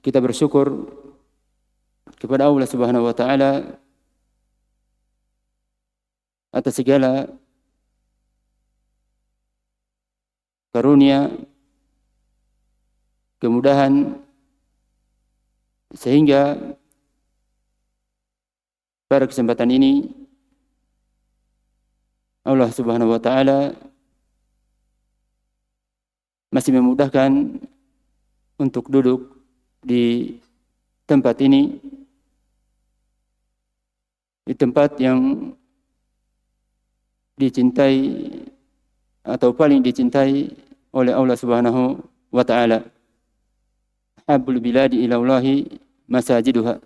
kita bersyukur kepada Allah Subhanahu wa taala atas segala karunia, kemudahan, sehingga pada kesempatan ini Allah Subhanahu wa taala masih memudahkan untuk duduk di tempat ini, di tempat yang dicintai atau paling dicintai oleh Allah Subhanahu wa taala. Habbul biladi ila Allahi masajiduha.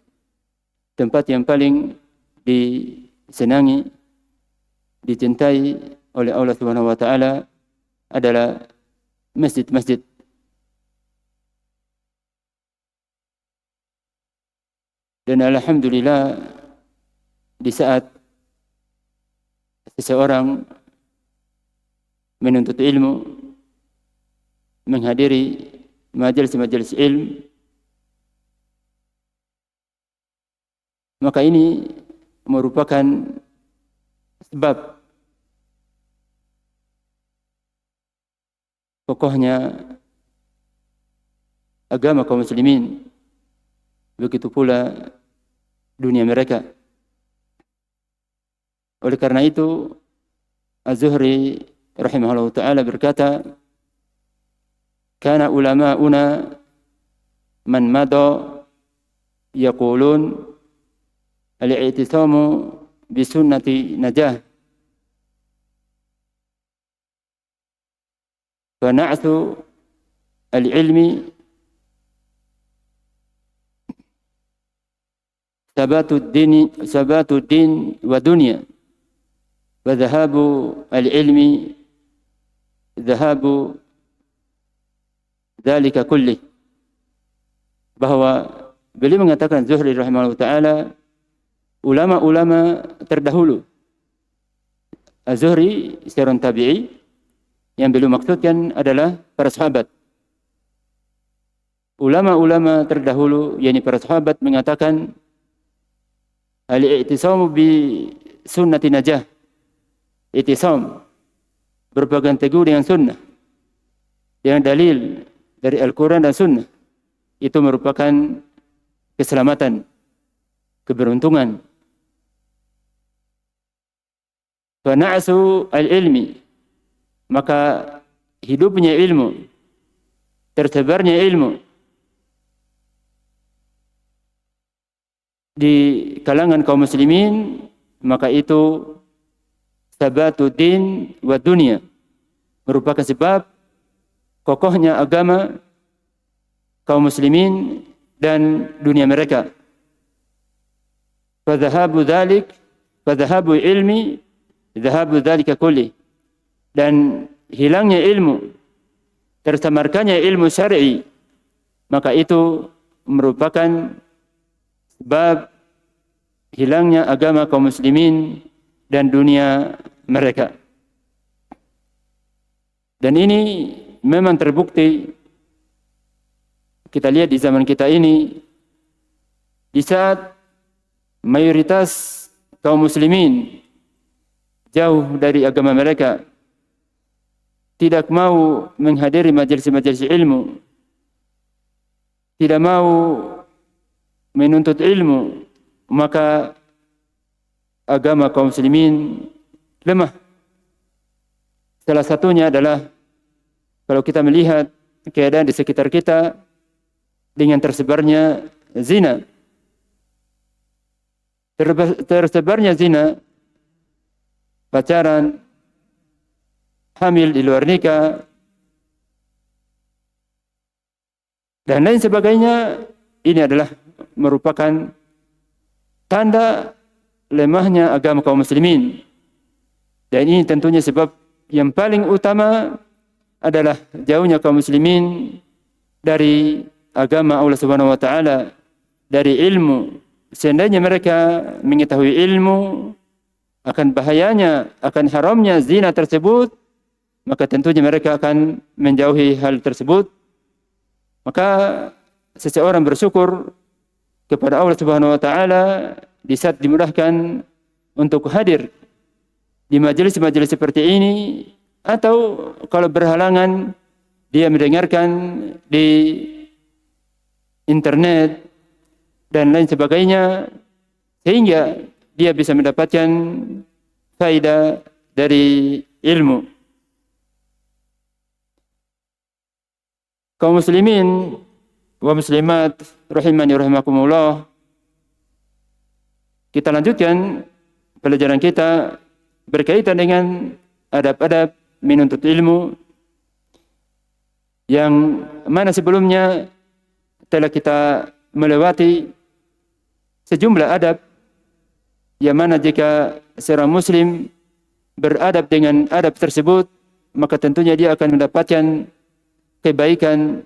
Tempat yang paling disenangi, dicintai oleh Allah Subhanahu wa taala adalah masjid-masjid. Dan alhamdulillah, di saat seseorang menuntut ilmu, menghadiri majelis-majelis ilmu, maka ini merupakan sebab kokohnya agama kaum muslimin, begitu pula dunia mereka. Oleh karena itu, Az-Zuhri rahimahullah ta'ala berkata, kana ulama'una man mada yaqulun al-i'tisamu bi sunnati najah fa na'thu al-ilmi sabatu din wa dunya wa dhahabu al-ilmi dhahabu dzalika kulli. Bahwa beliau mengatakan, Zuhri rahimahullah ta'ala, ulama-ulama terdahulu, Az-Zuhri seorang tabi'i, yang beliau maksudkan adalah para sahabat. Ulama-ulama terdahulu, yakni para sahabat, mengatakan al-i'tisamu bi sunnati najah. I'tisam, berpegang teguh dengan sunnah, dengan dalil dari Al-Quran dan sunnah, itu merupakan keselamatan, keberuntungan. Fa na'su al-ilmi, maka hidupnya ilmu, tersebarnya ilmu di kalangan kaum muslimin, maka itu sabatu din wa dunia, merupakan sebab kokohnya agama kaum muslimin dan dunia mereka. Fadhahabu dhalik, fadhahabu ilmi, dhahabu dhalika kulli. Dan hilangnya ilmu, tersamarkannya ilmu syar'i, maka itu merupakan sebab hilangnya agama kaum muslimin dan dunia mereka. Dan ini memang terbukti, kita lihat di zaman kita ini, di saat mayoritas kaum muslimin jauh dari agama mereka, tidak mau menghadiri majelis-majelis ilmu, tidak mau menuntut ilmu, maka agama kaum muslimin lemah. Salah satunya adalah kalau kita melihat keadaan di sekitar kita dengan tersebarnya zina. Tersebarnya zina, pacaran, hamil di luar nikah, dan lain sebagainya, ini adalah merupakan tanda lemahnya agama kaum muslimin. Dan ini tentunya sebab yang paling utama adalah jauhnya kaum muslimin dari agama Allah Subhanahu wa taala, dari ilmu. Seandainya mereka mengetahui ilmu akan bahayanya, akan haramnya zina tersebut, maka tentunya mereka akan menjauhi hal tersebut. Maka seseorang bersyukur kepada Allah Subhanahu wa taala di saat dimudahkan untuk hadir di majelis-majelis seperti ini, atau kalau berhalangan dia mendengarkan di internet dan lain sebagainya, sehingga dia bisa mendapatkan faedah dari ilmu. Kaum muslimin wa muslimat rahimani rahimakumullah, kita lanjutkan pelajaran kita berkaitan dengan adab-adab menuntut ilmu yang mana sebelumnya telah kita melewati sejumlah adab yang mana jika seorang muslim beradab dengan adab tersebut, maka tentunya dia akan mendapatkan kebaikan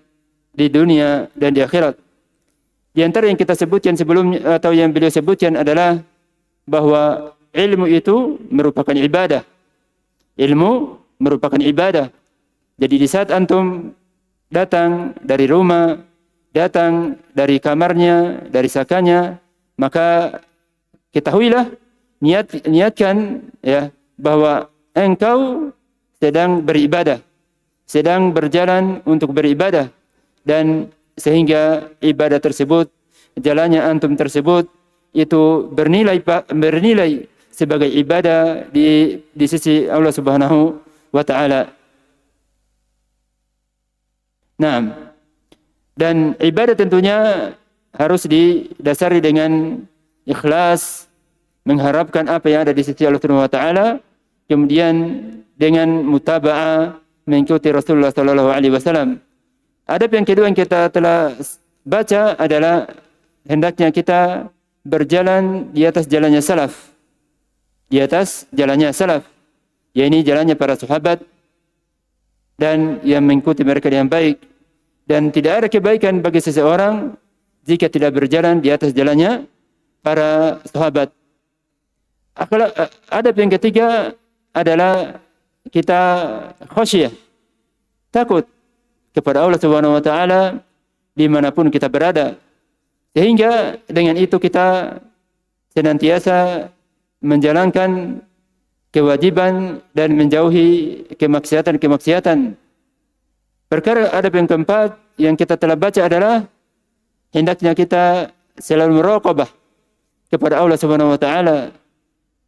di dunia dan di akhirat. Di antara yang kita sebutkan sebelumnya atau yang beliau sebutkan adalah bahwa ilmu itu merupakan ibadah. Ilmu merupakan ibadah. Jadi di saat antum datang dari rumah, datang dari kamarnya, dari sakanya, maka ketahuilah, niatkan ya bahwa engkau sedang beribadah, sedang berjalan untuk beribadah, dan sehingga ibadah tersebut, jalannya antum tersebut itu bernilai sebagai ibadah di sisi Allah Subhanahu wa taala. Nah, dan ibadah tentunya harus didasari dengan ikhlas, mengharapkan apa yang ada di sisi Allah Subhanahu wa taala, kemudian dengan mutaba'ah, mengikuti Rasulullah sallallahu alaihi wasallam. Adab yang kedua yang kita telah baca adalah hendaknya kita berjalan di atas jalannya salaf. Di atas jalannya salaf, yakni jalannya para sahabat dan yang mengikuti mereka dengan baik. Dan tidak ada kebaikan bagi seseorang jika tidak berjalan di atas jalannya para sahabat. Adab yang ketiga adalah kita khasyah, takut kepada Allah Subhanahu wa taala dimanapun kita berada, sehingga dengan itu kita senantiasa menjalankan kewajiban dan menjauhi kemaksiatan. Perkara adab yang keempat yang kita telah baca adalah hendaknya kita selalu meraqabah kepada Allah Subhanahu wa taala,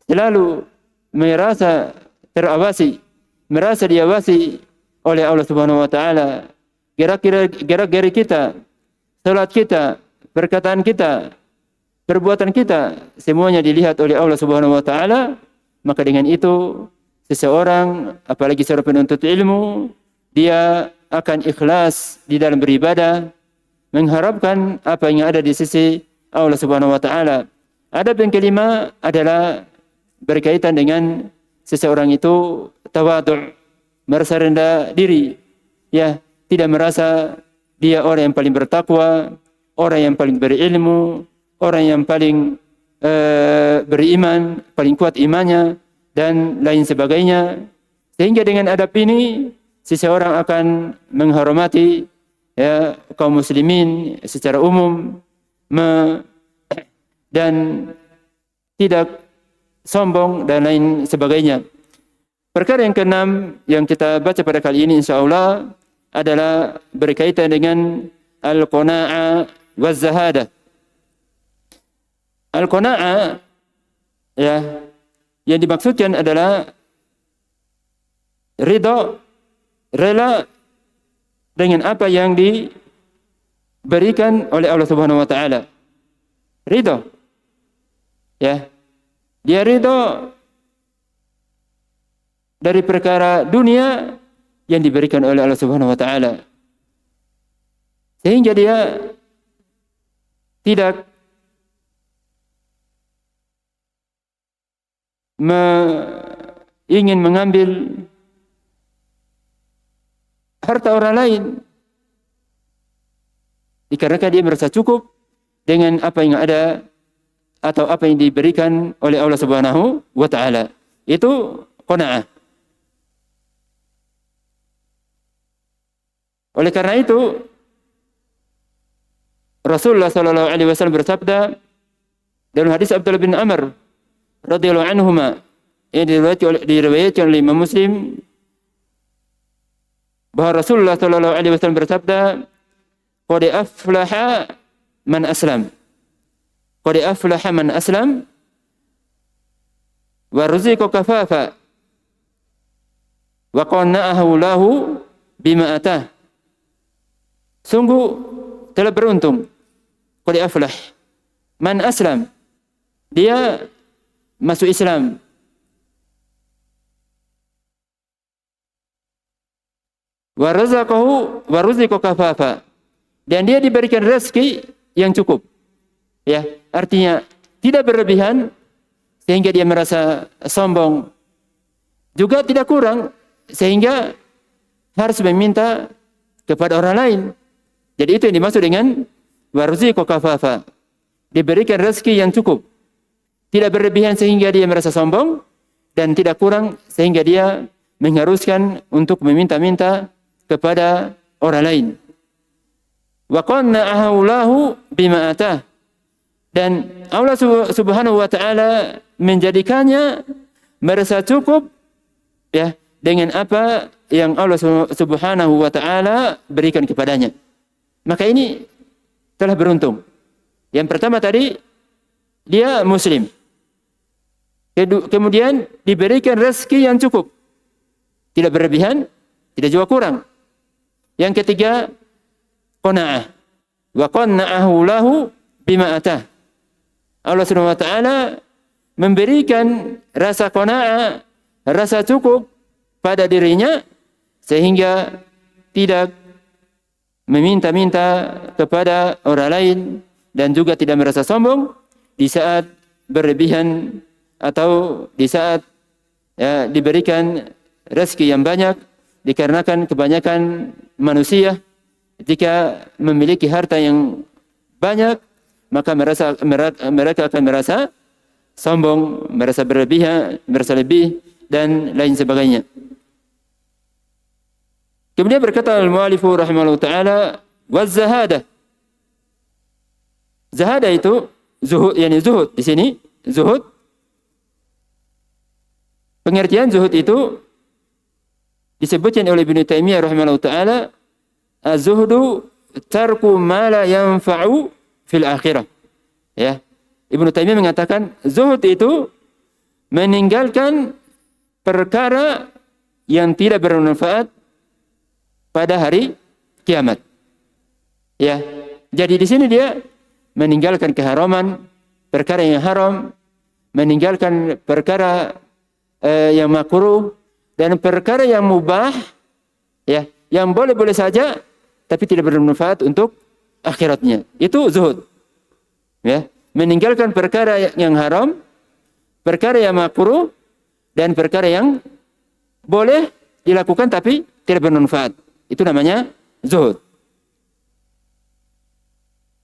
selalu merasa terawasi, merasa diawasi oleh Allah Subhanahu wa taala. Gerak-geri kita, salat kita, perkataan kita, perbuatan kita, semuanya dilihat oleh Allah Subhanahu wa taala. Maka dengan itu seseorang, apalagi seorang penuntut ilmu, dia akan ikhlas di dalam beribadah, mengharapkan apa yang ada di sisi Allah Subhanahu wa taala. Adab yang kelima adalah berkaitan dengan seseorang itu tawadhu', merasa rendah diri, ya, tidak merasa dia orang yang paling bertakwa, orang yang paling berilmu, orang yang paling beriman, paling kuat imannya dan lain sebagainya. Sehingga dengan adab ini seseorang akan menghormati ya kaum muslimin secara umum dan tidak sombong dan lain sebagainya. Perkara yang keenam yang kita baca pada kali ini insyaallah adalah berkaitan dengan al-qanaa'ah wa zahadah. Al-qanaa'ah ya yang dimaksudkan adalah ridha, rela dengan apa yang diberikan oleh Allah Subhanahu wa taala. Ridha. Ya. Dia ridha dari perkara dunia yang diberikan oleh Allah Subhanahu wa taala. Sehingga dia tidak ingin mengambil harta orang lain, dikarenakan dia merasa cukup dengan apa yang ada atau apa yang diberikan oleh Allah Subhanahu wa taala. Itu qanaah. Oleh karena itu Rasulullah sallallahu alaihi wasallam bersabda dalam hadis Abdullah bin Amr radhiyallahu anhuma yang diriwayatkan oleh Imam Muslim, bahwa Rasulullah sallallahu alaihi wasallam bersabda, qad aflaha man aslam. Qad aflaha man aslam wa ruziqa kafafa wa qanna'ahu lahu bima atah. Sungguh telah beruntung, qad aflah man aslam, dia masuk Islam, wa razaqahu wa ruziqa kafafa, dan dia diberikan rezeki yang cukup. Ya, artinya tidak berlebihan sehingga dia merasa sombong, juga tidak kurang sehingga harus meminta kepada orang lain. Jadi itu yang dimaksud dengan wa ruziqa kafafa, diberikan rezeki yang cukup, tidak berlebihan sehingga dia merasa sombong, dan tidak kurang sehingga dia mengharuskan untuk meminta-minta kepada orang lain. Wa qanna'ahu lahu bima atah, dan Allah Subhanahu wa taala menjadikannya merasa cukup ya dengan apa yang Allah Subhanahu wa taala berikan kepadanya. Maka ini telah beruntung. Yang pertama tadi dia muslim, kemudian diberikan rezeki yang cukup, tidak berlebihan, tidak juga kurang. Yang ketiga, qanaah. Wa qanna'ahu lahu bima atah. Allah Subhanahu wa taala memberikan rasa qanaah, rasa cukup pada dirinya sehingga tidak meminta-minta kepada orang lain dan juga tidak merasa sombong di saat berlebihan atau di saat ya, diberikan rezeki yang banyak. Dikarenakan kebanyakan manusia jika memiliki harta yang banyak, maka mereka akan merasa sombong, merasa berlebihan, merasa lebih, dan lain sebagainya. Kemudian berkata al-mu'alifu rahimahullah ta'ala, waz-zahadah. Zahadah itu zuhud, yani zuhud di sini, zuhud. Pengertian zuhud itu disebutkan oleh Ibnu Taimiyah rahimahullah ta'ala, az-zuhdu tarku ma la yanfa'u fil akhirah. Ya. Ibnu Taimiyah mengatakan zuhud itu meninggalkan perkara yang tidak bermanfaat pada hari kiamat. Ya. Jadi di sini dia meninggalkan keharaman, perkara yang haram, meninggalkan perkara yang makruh, dan perkara yang mubah, ya, yang boleh-boleh saja, tapi tidak bermanfaat untuk akhiratnya. Itu zuhud. Ya, meninggalkan perkara yang haram, perkara yang makruh, dan perkara yang boleh dilakukan tapi tidak bermanfaat. Itu namanya zuhud.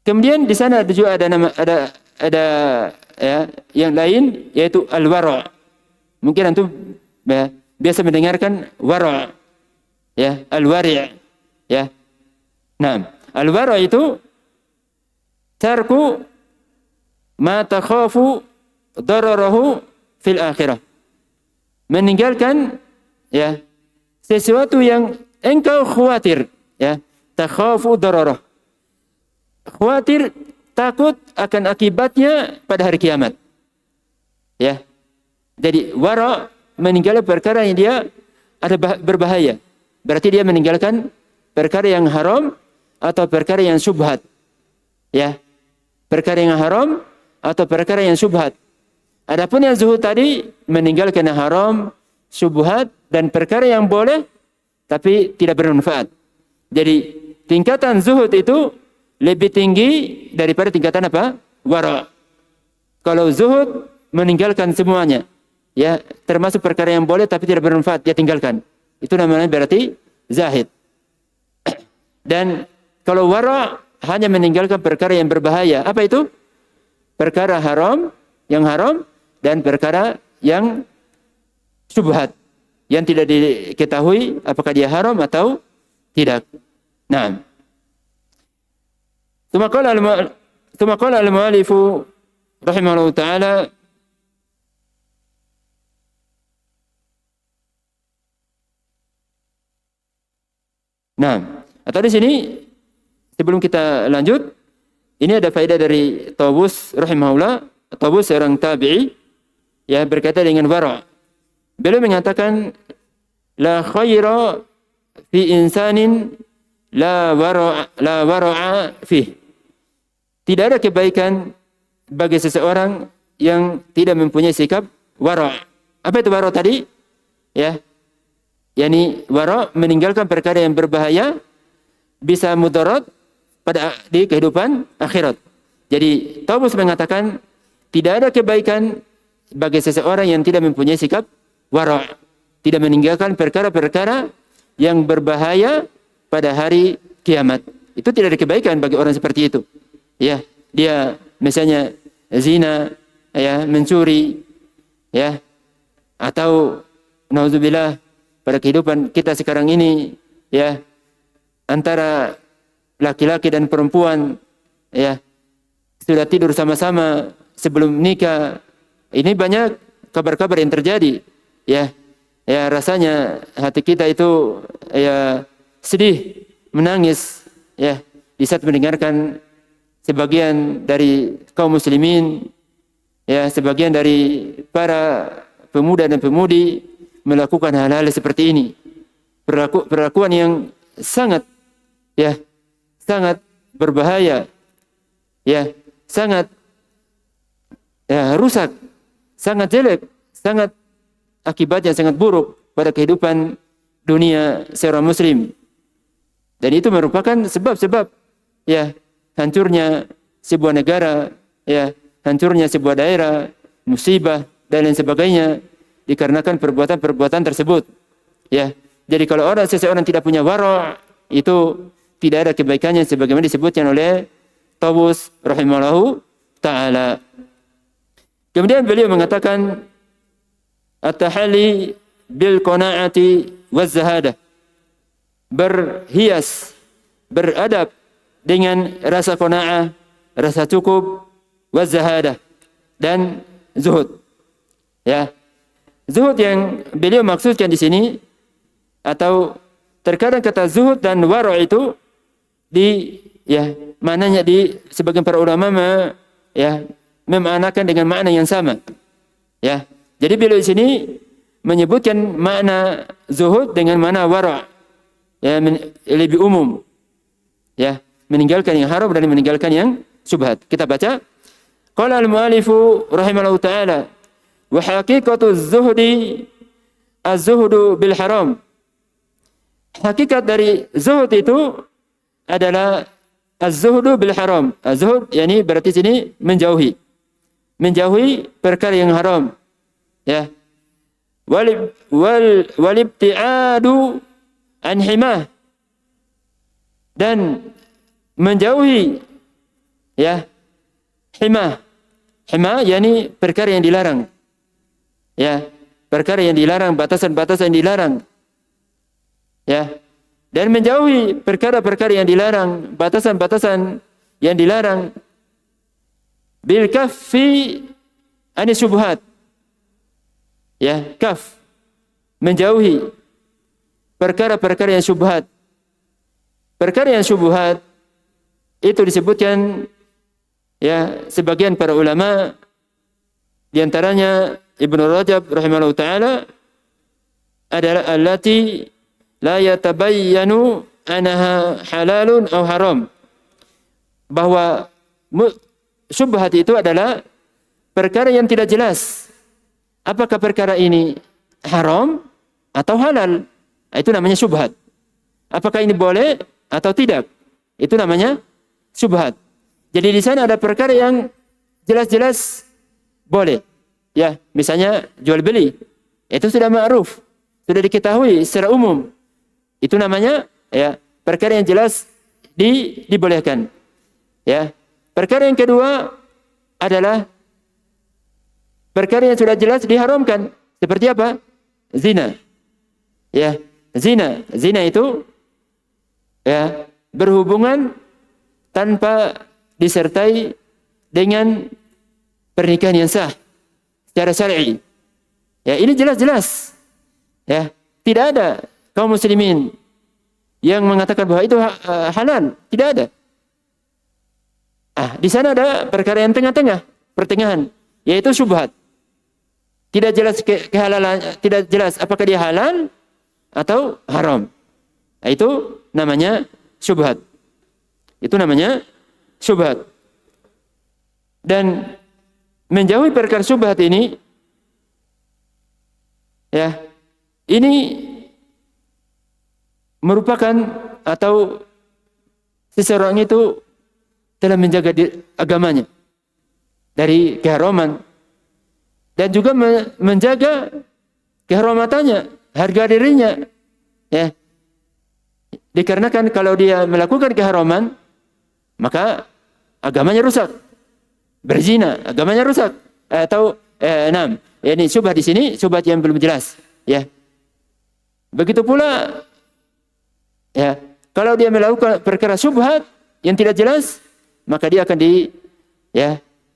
Kemudian di sana juga ada ya, yang lain, yaitu al-wara'. Mungkin antum ya, biasa mendengarkan wara', ya, al-wari', ya. Nah, al-wara' itu tarku ma takhafu dararahu fil akhirah. Meninggalkan ya sesuatu yang engkau khawatir, ya, takhafu dararah. Khawatir, takut akan akibatnya pada hari kiamat. Ya. Jadi wara' meninggalkan perkara yang dia ada berbahaya. Berarti dia meninggalkan perkara yang haram atau perkara yang syubhat. Ya. Perkara yang haram atau perkara yang syubhat. Adapun yang zuhud tadi meninggalkan yang haram, syubhat, dan perkara yang boleh tapi tidak bermanfaat. Jadi tingkatan zuhud itu lebih tinggi daripada tingkatan apa? Wara'. Kalau zuhud meninggalkan semuanya, ya, termasuk perkara yang boleh tapi tidak bermanfaat, dia tinggalkan. Itu namanya berarti zahid. Dan kalau wara' hanya meninggalkan perkara yang berbahaya. Apa itu? Perkara haram, yang haram, dan perkara yang syubhat, yang tidak diketahui apakah dia haram atau tidak. Nah, ثم قال المؤلف رحمه الله تعالى nah, atau di sini sebelum kita lanjut, ini ada faedah dari Tawus rahimahullah. Tawus seorang tabi'i ya, berkata dengan wara'. Beliau mengatakan la khaira fi insanin la wara'a fih. Tidak ada kebaikan bagi seseorang yang tidak mempunyai sikap wara'. Apa itu wara' tadi? Ya. Yani wara' meninggalkan perkara yang berbahaya, bisa mudarat di kehidupan akhirat. Jadi Tawus mengatakan tidak ada kebaikan bagi seseorang yang tidak mempunyai sikap wara', tidak meninggalkan perkara-perkara yang berbahaya pada hari kiamat. Itu tidak ada kebaikan bagi orang seperti itu. Ya, dia misalnya zina, ya, mencuri, ya, atau nauzubillah pada kehidupan kita sekarang ini, ya, antara laki-laki dan perempuan, ya, sudah tidur sama-sama sebelum nikah. Ini banyak kabar-kabar yang terjadi, ya. Ya, rasanya hati kita itu ya sedih, menangis, ya, di saat mendengarkan sebagian dari kaum muslimin, ya, sebagian dari para pemuda dan pemudi melakukan hal-hal seperti ini. Perlakuan yang sangat, ya, sangat berbahaya, ya, sangat, ya, rusak, sangat jelek, sangat akibatnya sangat buruk pada kehidupan dunia seorang muslim. Dan itu merupakan sebab-sebab, ya, hancurnya sebuah negara, ya, hancurnya sebuah daerah, musibah dan lain sebagainya dikarenakan perbuatan-perbuatan tersebut. Ya. Jadi kalau seseorang tidak punya wara', itu tidak ada kebaikannya sebagaimana disebutkan oleh Tawus rahimahullahu ta'ala. Kemudian beliau mengatakan at-tahalli bil qanaati waz zahadah. Berhias, beradab dengan rasa qanaah, rasa cukup, waz zahadah, dan zuhud. Ya. Zuhud yang beliau maksudkan di sini, atau terkadang kata zuhud dan wara' itu maknanya di sebagian para ulama memanakan dengan makna yang sama. Ya. Jadi beliau di sini menyebutkan makna zuhud dengan makna wara', ya, lebih umum. Ya, meninggalkan yang haram dan meninggalkan yang syubhat. Kita baca. Qala al-mu'allifu rahimahullahu ta'ala wa haqiqatu az-zuhdi az-zuhdu bil haram. Hakikat dari zuhud itu adalah az-zuhdu bil haram. Az-zuhud yani berarti sini menjauhi perkara yang haram. Ya. Walibti'adu an himah, dan menjauhi, ya, himah yani perkara yang dilarang. Ya, perkara yang dilarang, batasan-batasan yang dilarang. Ya. Dan menjauhi perkara-perkara yang dilarang, batasan-batasan yang dilarang, bil kaffi ani syubhat. Ya, kaf, menjauhi perkara-perkara yang syubhat. Perkara yang syubhat itu disebutkan, ya, sebagian para ulama, di antaranya Ibnu Rajab rahimahullah ta'ala, adalah allati la yatabayyanu anaha halalun aw haram. Bahwa syubhat itu adalah perkara yang tidak jelas apakah perkara ini haram atau halal. Itu namanya syubhat. Apakah ini boleh atau tidak? Itu namanya syubhat. Jadi di sana ada perkara yang jelas-jelas boleh. Ya, misalnya jual beli. Itu sudah ma'ruf, sudah diketahui secara umum. Itu namanya, ya, perkara yang jelas dibolehkan. Ya. Perkara yang kedua adalah perkara yang sudah jelas diharamkan. Seperti apa? Zina. Ya, zina itu, ya, berhubungan tanpa disertai dengan pernikahan yang sah secara syar'i. Ya, ini jelas-jelas. Ya, tidak ada kaum muslimin yang mengatakan bahwa itu halal, tidak ada. Di sana ada perkara yang tengah-tengah, pertengahan, yaitu syubhat. Tidak jelas kehalalan, tidak jelas apakah dia halal atau haram. Itu namanya syubhat. Itu namanya syubhat. Dan menjauhi perkara syubhat ini, ya, ini merupakan atau seseorang itu telah menjaga agamanya dari keharaman dan juga menjaga kehormatannya, harga dirinya. Ya. Dikarenakan kalau dia melakukan keharaman, maka agamanya rusak. Berzina, agamanya rusak. Atau ini syubhat di sini, syubhat yang belum jelas. Ya. Begitu pula, ya, kalau dia melakukan perkara syubhat yang tidak jelas, maka dia akan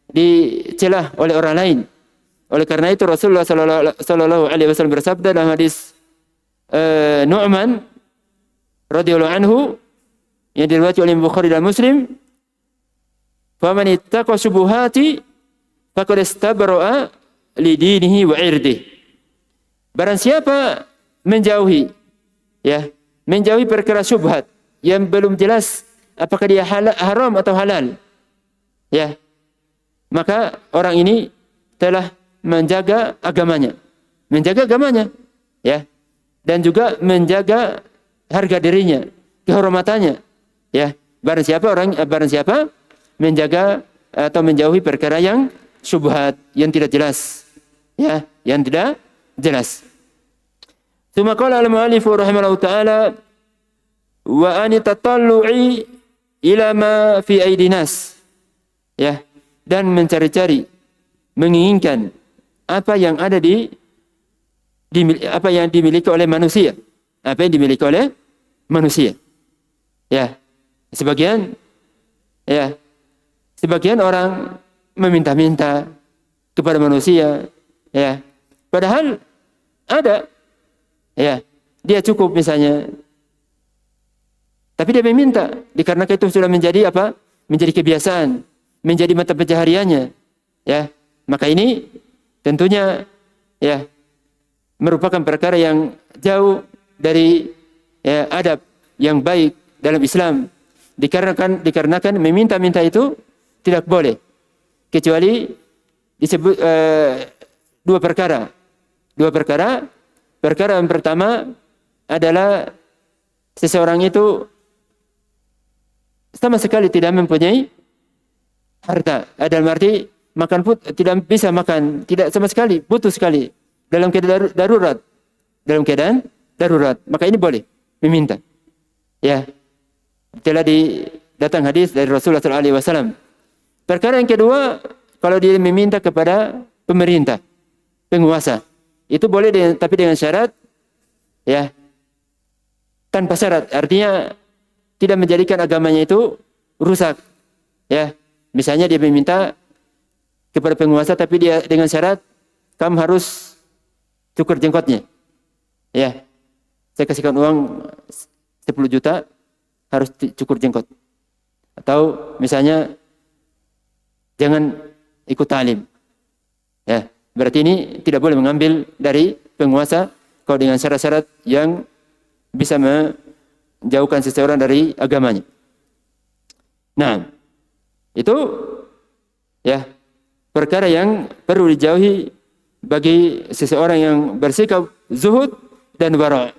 dicelah oleh orang lain. Oleh karena itu Rasulullah sallallahu alaihi wasallam bersabda dalam hadis Nu'man radhiyallahu anhu yang diriwayatkan oleh Bukhari dan Muslim, "Faman ittaqa syubuhati faqad istabra'a li dinihi wa 'irdihi." Barang siapa menjauhi perkara syubhat yang belum jelas apakah dia haram atau halal, ya, maka orang ini telah menjaga agamanya, ya, dan juga menjaga harga dirinya, kehormatannya, ya. Barang siapa menjaga atau menjauhi perkara yang syubhat, yang tidak jelas, ya, yang tidak jelas. Tsumma qala al-mu'allif rahimahullahu ta'ala wa an tatallu'i ila ma fi aidinas, ya, dan mencari-cari, menginginkan apa yang ada apa yang dimiliki oleh manusia, ya. Sebagian orang meminta-minta kepada manusia, ya, padahal ada, ya, dia cukup misalnya, tapi dia meminta dikarenakan itu sudah menjadi menjadi kebiasaan, menjadi mata pencahariannya, ya. Maka ini tentunya, ya, merupakan perkara yang jauh dari, ya, adab yang baik dalam Islam. Dikarenakan meminta-minta itu tidak boleh kecuali disebut dua perkara. Perkara yang pertama adalah seseorang itu sama sekali tidak mempunyai harta, dalam arti makan pun tidak bisa makan, tidak sama sekali, butuh sekali, dalam keadaan darurat, maka ini boleh meminta. Ya, telah datang hadis dari Rasulullah SAW. Perkara yang kedua, kalau dia meminta kepada pemerintah, penguasa, itu boleh tapi dengan syarat, ya, tanpa syarat, artinya tidak menjadikan agamanya itu rusak, ya. Misalnya dia meminta kepada penguasa tapi dia dengan syarat kamu harus cukur jenggotnya, ya, saya kasihkan uang 10 juta harus cukur jenggot, atau misalnya jangan ikut talim, ya, berarti ini tidak boleh mengambil dari penguasa kalau dengan syarat-syarat yang bisa menjauhkan seseorang dari agamanya. Nah, itu, ya, perkara yang perlu dijauhi bagi seseorang yang bersikap zuhud dan wara'.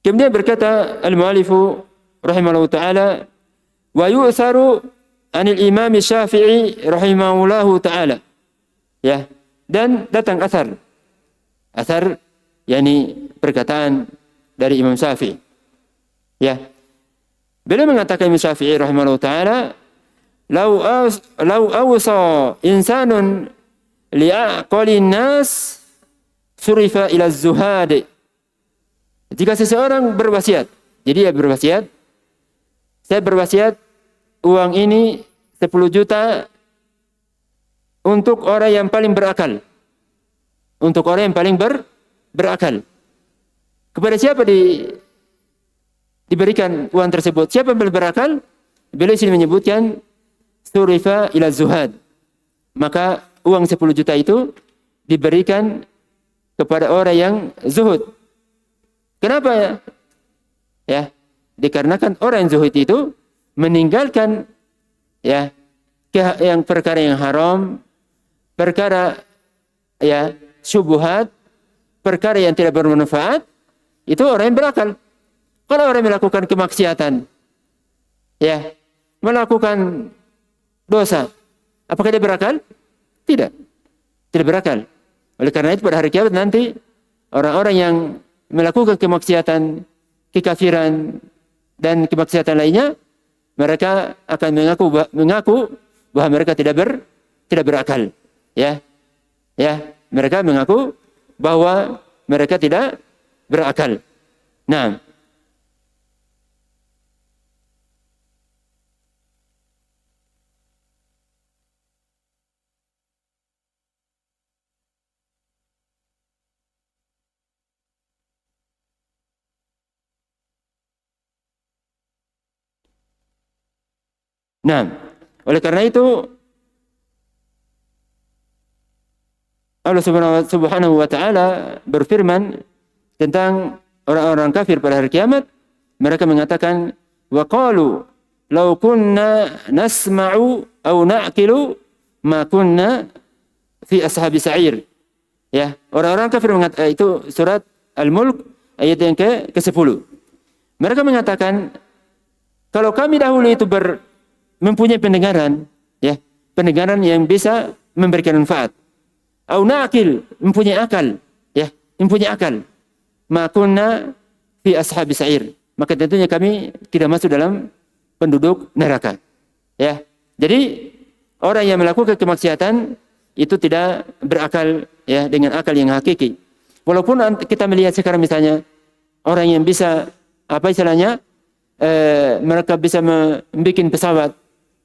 Kemudian berkata al-mu'allifu rahimahullahu ta'ala, wa yu'tharu anil imam Syafi'i rahimahullahu ta'ala, ya, dan datang asar yakni perkataan dari Imam Syafi'i, ya. Beliau mengatakan Imam Syafi'i rahimahullahu ta'ala, lau awsa insanun li'aqalin nas surifa ila zuhad. Jika seseorang berwasiat, jadi dia berwasiat saya berwasiat uang ini 10 juta untuk orang yang paling berakal. Untuk orang yang paling berakal. Kepada siapa diberikan uang tersebut? Siapa yang paling berakal? Beliau sini menyebutkan surifa ila zuhad. Maka uang 10 juta itu diberikan kepada orang yang zuhud. Kenapa ya? Ya, dikarenakan orang yang zuhud itu meninggalkan ya yang perkara yang haram, perkara ya syubhat, perkara yang tidak bermanfaat, itu orang yang berakal. Kalau orang yang melakukan kemaksiatan, ya, melakukan dosa, apakah dia berakal? Tidak. Tidak berakal. Oleh karena itu pada hari kiamat nanti orang-orang yang melakukan kemaksiatan, kekafiran dan kemaksiatan lainnya, mereka akan mengaku bahwa mereka tidak berakal. Ya. Ya, mereka mengaku bahwa mereka tidak berakal. Nah, oleh karena itu Allah Subhanahu wa taala berfirman tentang orang-orang kafir pada hari kiamat. Mereka mengatakan, wa qalu law kunna nasma'u aw na'qilu ma kunna fi ashabi sa'ir. Ya, orang-orang kafir mengatakan, itu surat Al-Mulk ayat yang ke-10. Mereka mengatakan, kalau kami dahulu itu mempunyai pendengaran, ya, pendengaran yang bisa memberikan manfaat. Au naqil, mempunyai akal, ya, mempunyai akal. Ma kunna fi ashabi sa'ir. Maka tentunya kami tidak masuk dalam penduduk neraka. Ya. Jadi orang yang melakukan kemaksiatan itu tidak berakal ya dengan akal yang hakiki. Walaupun kita melihat sekarang misalnya orang yang bisa apa istilahnya mereka bisa membuat pesawat,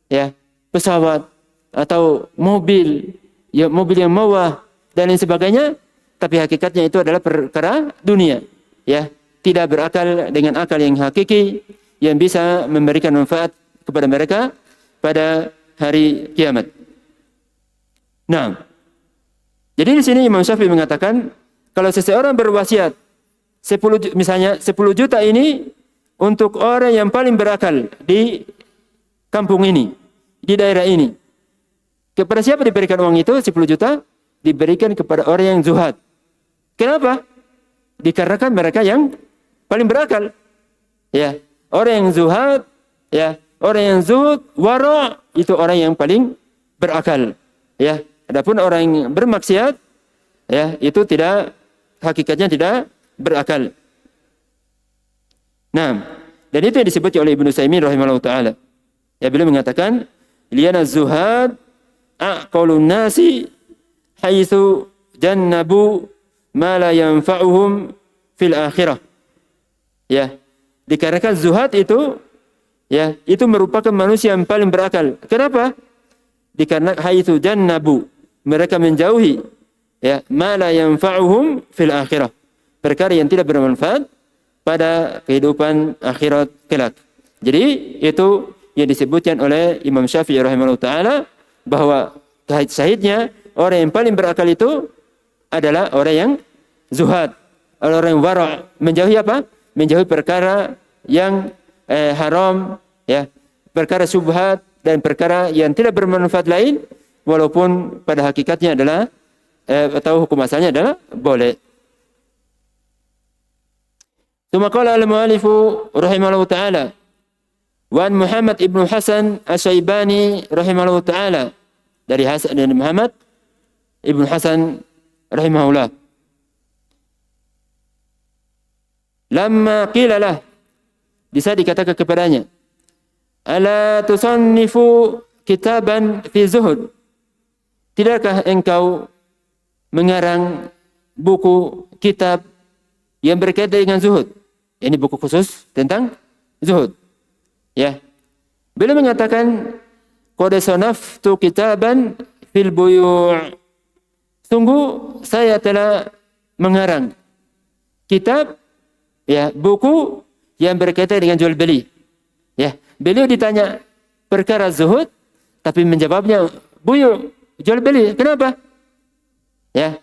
ya, pesawat atau mobil, ya, mobil yang mewah dan lain sebagainya, tapi hakikatnya itu adalah perkara dunia, ya, tidak berakal dengan akal yang hakiki yang bisa memberikan manfaat kepada mereka pada hari kiamat. Nah, jadi di sini Imam Syafi'i mengatakan kalau seseorang berwasiat 10 juta ini untuk orang yang paling berakal di kampung ini, di daerah ini. Kepada siapa diberikan uang itu 10 juta? Diberikan kepada orang yang zuhad. Kenapa? Dikarenakan mereka yang paling berakal. Ya, orang yang zuhad, ya, orang yang zuhud, wara, itu orang yang paling berakal. Ya, adapun orang yang bermaksiat, ya, itu tidak, hakikatnya tidak berakal. Nah, dan itu yang disebut oleh Ibnu Utsaimin rahimahullah taala. Ya, beliau mengatakan, "Liyana zuhad aqalun nasi haitsu jannabu ma la yanfa'uhum fil akhirah." Ya, dikarenakan zuhad itu, ya, itu merupakan manusia yang paling berakal. Kenapa? Dikarenakan haitsu jannabu, mereka menjauhi, ya, ma la yanfa'uhum fil akhirah, perkara yang tidak bermanfaat pada kehidupan akhirat kelak. Jadi itu yang disebutkan oleh Imam Syafi'i rahimahullah taala bahwa sahihnya orang yang paling berakal itu adalah orang yang zuhad, orang yang wara', menjauhi apa? Menjauhi perkara yang haram, ya, perkara syubhat dan perkara yang tidak bermanfaat lain, walaupun pada hakikatnya adalah atau hukum asalnya adalah boleh. Tsumma qala al-mu'allifu rahimahullah taala wa an Muhammad ibnu Hasan Asy-Syaibani rahimahullah taala, dari Hasan dan Muhammad ibnu Hasan rahimahullah, lamma qila lah, bisa dikatakan kepadanya, ala tusannifu kitaban fi zuhud, tidakkah engkau mengarang buku kitab yang berkaitan dengan zuhud? Ini buku khusus tentang zuhud. Ya, Beliau mengatakan, qad sanaftu kitaban fil buyu'. Sungguh saya telah mengarang kitab, ya, buku yang berkaitan dengan jual beli. Ya, beliau ditanya perkara zuhud, tapi menjawabnya buyu', jual beli. Kenapa? Ya,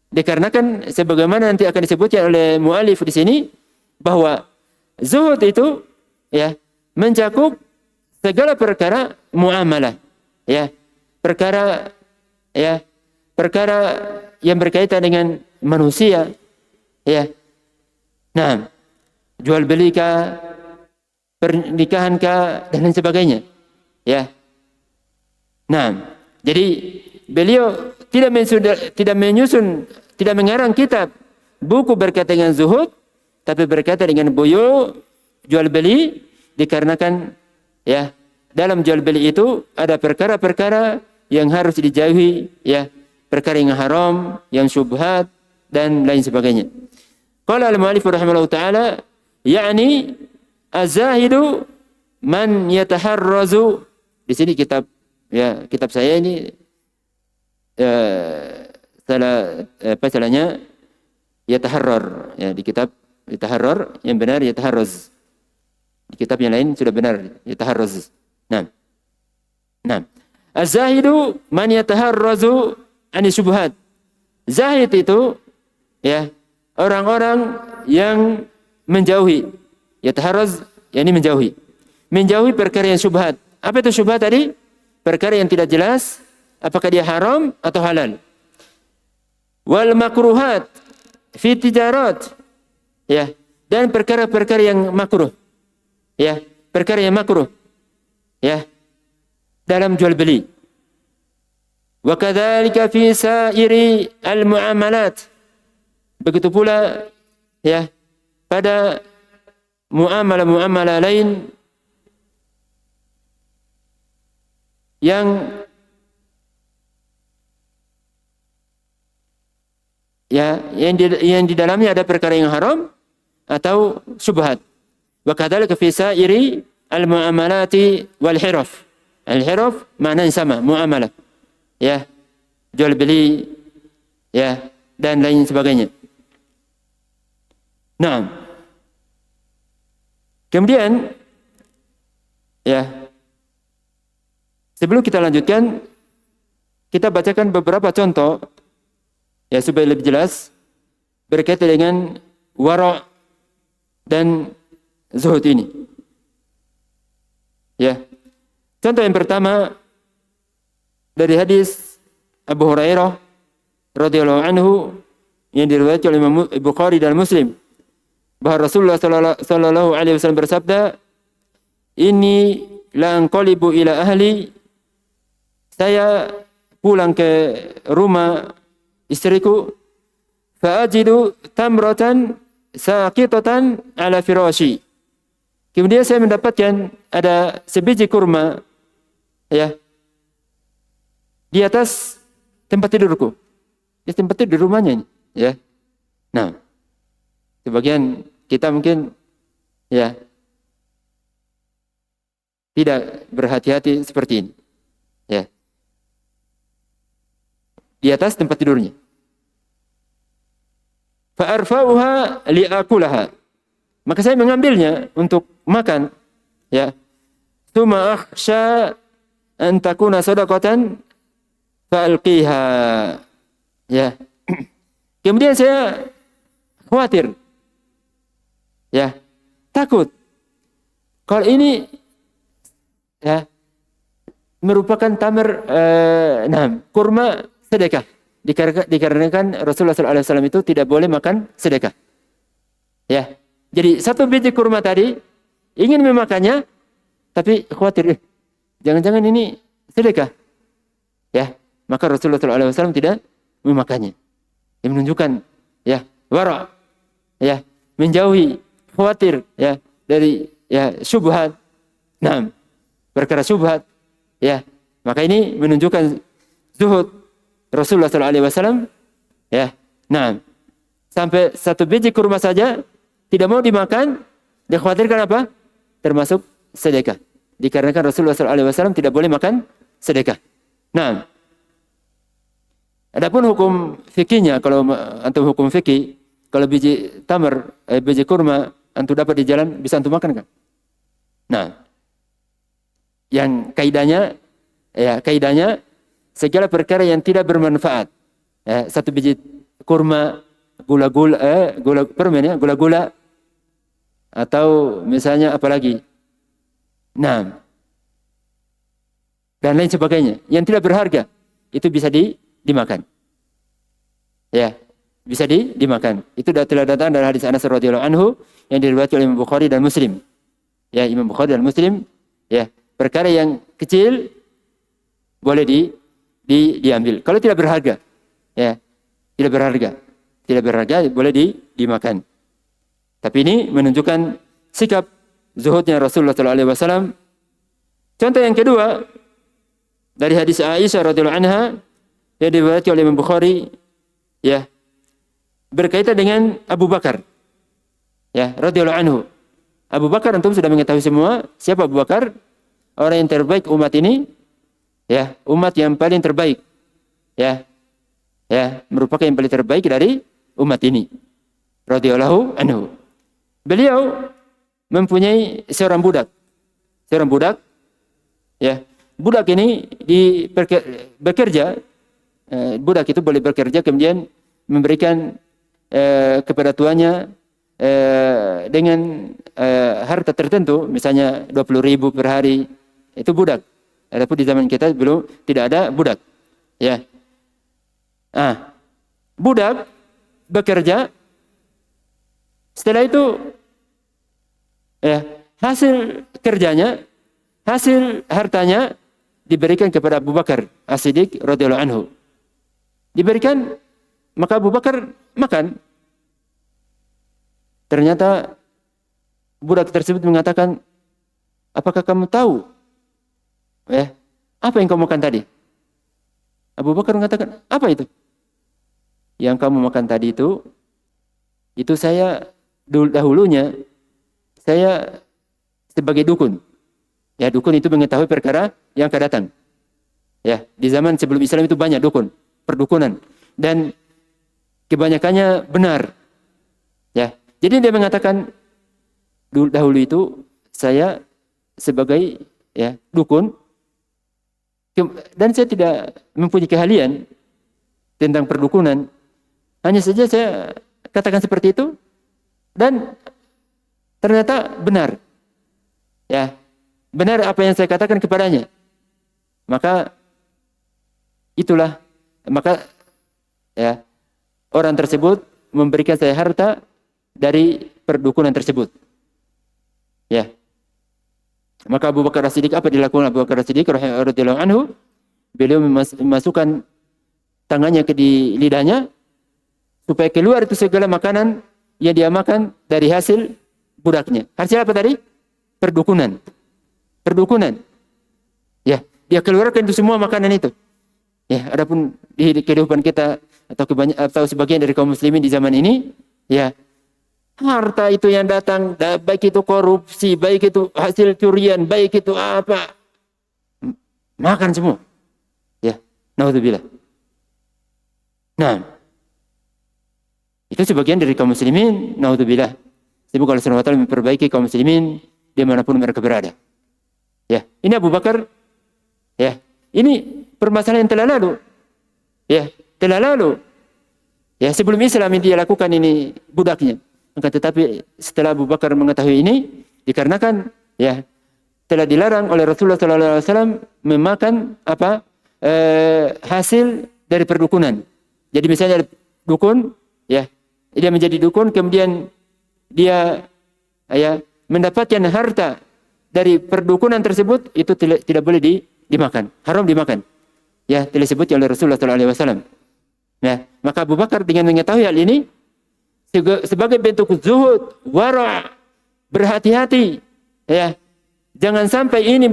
dikarenakan sebagaimana nanti akan disebutkan oleh mu'alif di sini bahwa zuhud itu, ya, mencakup segala perkara muamalah, ya, perkara yang berkaitan dengan manusia, ya. Nah, jual beli kah, pernikahan kah, dan lain sebagainya, ya. Nah, jadi beliau tidak mengarang kitab buku berkaitan dengan zuhud, tapi berkaitan dengan buyu', jual beli, dikarenakan, ya, dalam jual beli itu ada perkara-perkara yang harus dijauhi, ya, perkara yang haram, yang syubhat, dan lain sebagainya. Qala al-mu'allif rahimahullah ta'ala, yakni az-zahidu man yataharrazu. Di sini kitab saya ini salahnya yataharrar, ya, di kitab yataharrar, yang benar yataharraz. Di kitab yang lain sudah benar yataharraz. Nah, az-zahidu man yataharrazu ani syubhat. Zahid itu, ya, orang-orang yang menjauhi. Yataharraz, yakni menjauhi perkara yang syubhat. Apa itu syubhat tadi? Perkara yang tidak jelas apakah dia haram atau halal. Wal makruhat fi tijarat, ya, dan perkara-perkara yang makruh, ya, perkara yang makruh, ya, dalam jual beli. Wa kadzalika fi sa'iri al-muamalat. Begitu pula, ya, pada muamalah-muamalah lain yang, ya, yang di dalamnya ada perkara yang haram atau syubhat. Wa kadzalika fi sa'iri al-muamalati wal hiraf. Al-hiraf maknanya sama, muamalah, ya, jual beli, ya, dan lain sebagainya. Nah, kemudian, ya, sebelum kita lanjutkan, kita bacakan beberapa contoh, ya, supaya lebih jelas berkaitan dengan wara' dan zuhud ini. Ya, contoh yang pertama dari hadis Abu Hurairah radhiyallahu anhu yang diriwayatkan oleh Imam Bukhari dan Muslim, bahwa Rasulullah sallallahu alaihi wasallam bersabda, "Inni la anqalibu ila ahli." Saya pulang ke rumah istriku, fa ajidu tamratan saqitatan ala firashi. Kemudian saya mendapatkan ada sebiji kurma, ya, di atas tempat tidurku. Di tempat tidur di rumahnya ini, ya. Nah, sebagian kita mungkin, ya, tidak berhati-hati seperti ini, ya, di atas tempat tidurnya. Fa arfa'uha li'akulaha. Maka saya mengambilnya untuk makan, ya. Tsumma akhsha an takuna shadaqatan fa alqiha. Ya. Kemudian saya khawatir, ya, takut kalau ini, ya, merupakan tamar, kurma sedekah, dikarenakan Rasulullah SAW itu tidak boleh makan sedekah, ya. Jadi satu biji kurma tadi ingin memakannya, tapi khawatir, jangan-jangan ini sedekah, ya. Maka Rasulullah SAW tidak memakannya. Yang menunjukkan, ya, wara', ya, menjauhi, khawatir, ya, dari, ya, syubhat. Nah, perkara syubhat, ya. Maka ini menunjukkan zuhud Rasulullah SAW, ya. Nah, sampai satu biji kurma saja tidak mau dimakan, dikhawatirkan apa? Termasuk sedekah. dikarenakan Rasulullah SAW tidak boleh makan sedekah. Nah, adapun hukum fikihnya, kalau antum hukum fikih, kalau biji tamar, biji kurma antum dapat di jalan, bisa antum makan kan? Nah, yang kaidahnya, segala perkara yang tidak bermanfaat. Satu biji kurma, gula-gula, atau misalnya apalagi, nah, dan lain sebagainya, yang tidak berharga, itu bisa dimakan. Ya, bisa dimakan. Itu telah datang dari hadis Anas radhiyallahu anhu yang diriwayatkan oleh Imam Bukhari dan Muslim. Ya, Imam Bukhari dan Muslim, ya, perkara yang kecil boleh diambil. Kalau tidak berharga, ya, tidak berharga boleh dimakan. Tapi ini menunjukkan sikap zuhudnya Rasulullah SAW. Contoh yang kedua dari hadis Aisyah radhiyallahu anha yang diriwayatkan oleh Imam Bukhari, ya, berkaitan dengan Abu Bakar, ya, radhiyallahu anhu. Abu Bakar antum sudah mengetahui semua siapa Abu Bakar, orang yang terbaik umat ini, ya, umat yang paling terbaik, ya, merupakan yang paling terbaik dari umat ini, radhiyallahu anhu. Beliau mempunyai seorang budak, ya. Budak ini bekerja, budak itu boleh bekerja kemudian memberikan kepada tuannya dengan harta tertentu, misalnya 20.000 per hari, itu budak. Adapun di zaman kita tidak ada budak, ya. Budak bekerja, setelah itu, ya, hasil kerjanya, hasil hartanya diberikan kepada Abu Bakar As-Siddiq radhiyallahu anhu. Diberikan, maka Abu Bakar makan. Ternyata budak tersebut mengatakan, apakah kamu tahu, ya, apa yang kamu makan tadi? Abu Bakar mengatakan, apa itu? Yang kamu makan tadi itu saya dahulunya saya sebagai dukun. Ya, dukun itu mengetahui perkara yang akan datang. Ya, di zaman sebelum Islam itu banyak dukun, perdukunan, dan kebanyakannya benar. Ya, jadi dia mengatakan dahulu itu saya sebagai, ya, dukun, dan saya tidak mempunyai keahlian tentang perdukunan. Hanya saja saya katakan seperti itu, dan ternyata benar. Ya, benar apa yang saya katakan kepadanya. Maka itulah, ya, orang tersebut memberikan saya harta dari perdukunan tersebut. Ya. Maka Abu Bakar As-Siddiq, apa dilakukan Abu Bakar As-Siddiq radhiyallahu anhu? Beliau memasukkan tangannya ke di lidahnya supaya keluar itu segala makanan yang dia makan dari hasil budaknya. Hasil apa tadi? Perdukunan. Ya, dia keluarkan itu semua makanan itu. Ya, adapun di kehidupan kita atau sebagian dari kaum muslimin di zaman ini, ya, harta itu yang datang, baik itu korupsi, baik itu hasil curian, baik itu apa, makan semua. Ya, naudzubillah. Nah, itu sebagian dari kaum muslimin, naudzubillah. Semoga Allah Subhanahu wa taala memperbaiki kaum muslimin dimanapun mereka berada. Ya, ini Abu Bakar. Ya, ini permasalahan yang telah lalu. Ya, telah lalu. Ya, sebelum Islam ini dia lakukan ini budaknya. Maka tetapi setelah Abu Bakar mengetahui ini, dikarenakan, ya, telah dilarang oleh Rasulullah SAW memakan apa hasil dari perdukunan. Jadi misalnya dukun, ya, dia menjadi dukun, kemudian dia, ya, mendapatkan harta dari perdukunan tersebut, itu tidak boleh dimakan, haram dimakan. Ya, telah disebut oleh Rasulullah SAW. Nah, maka Abu Bakar dengan mengetahui hal ini, sebagai bentuk zuhud, wara', berhati-hati, ya, jangan sampai ini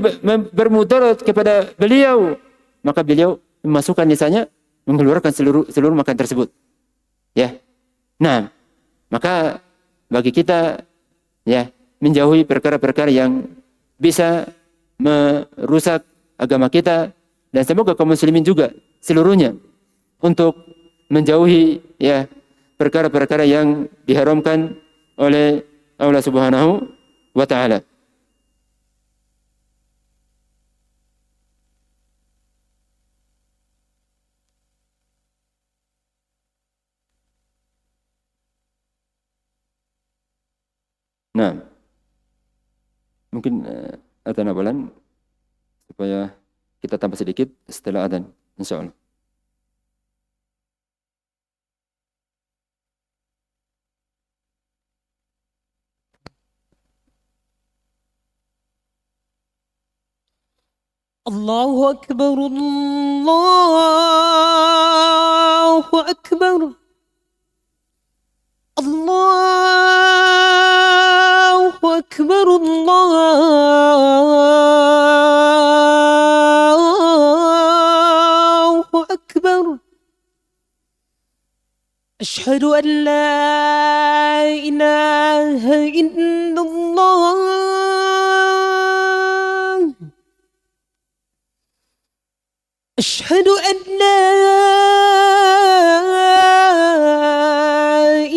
bermudarat kepada beliau, maka beliau memasukkan misalnya, mengeluarkan seluruh makan tersebut. Ya, nah, maka bagi kita, ya, menjauhi perkara-perkara yang bisa merusak agama kita, dan semoga kaum muslimin juga seluruhnya untuk menjauhi ya perkara-perkara yang diharamkan oleh Allah Subhanahu wa taala. Nah, mungkin adzan awalan supaya kita tambah sedikit setelah adzan, insyaallah. الله أكبر الله أكبر الله أكبر الله أكبر أشهد أن لا إله إلا الله أشهد أن لا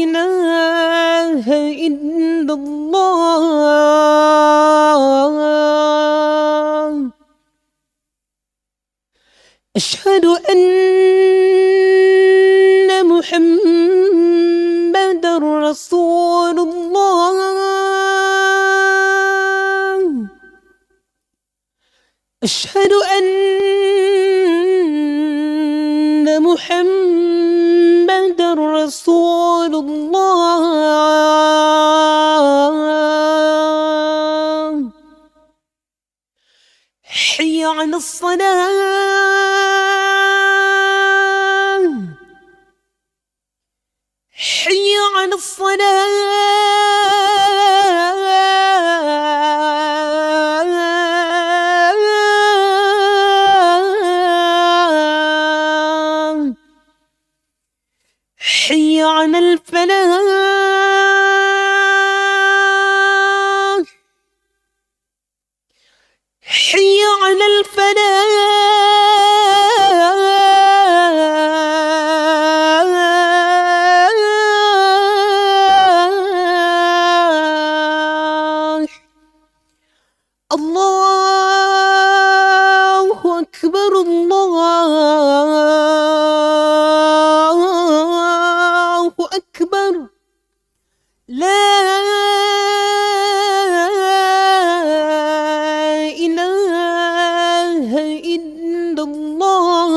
إله إلا الله أشهد أن محمد رسول الله أشهد أن محمد رسول الله حي على الصلاة حي على الصلاة حي على الفلاح حي على الفلاح الله أكبر الله أكبر لا إله إلا الله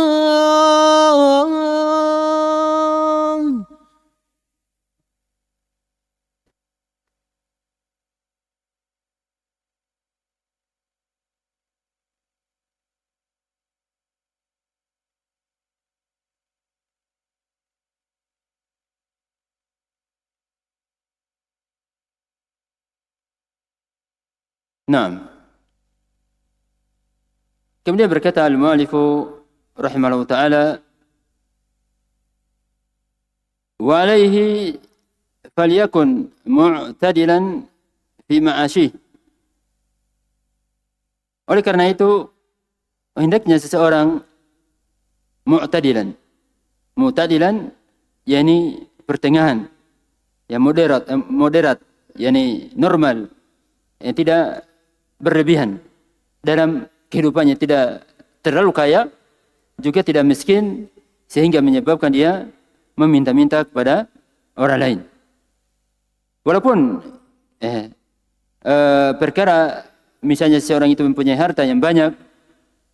Naam. Kemudian berkata al-mu'allifu rahimahullah ta'ala, wa alaihi falyakun mu'tadilan fi ma'asyih. Oleh karena itu, hendaknya seseorang mu'tadilan. Mu'tadilan, yakni pertengahan, yang moderat, yakni normal, yang tidak berlebihan dalam kehidupannya, tidak terlalu kaya, juga tidak miskin, sehingga menyebabkan dia meminta-minta kepada orang lain. Walaupun perkara misalnya seorang itu mempunyai harta yang banyak,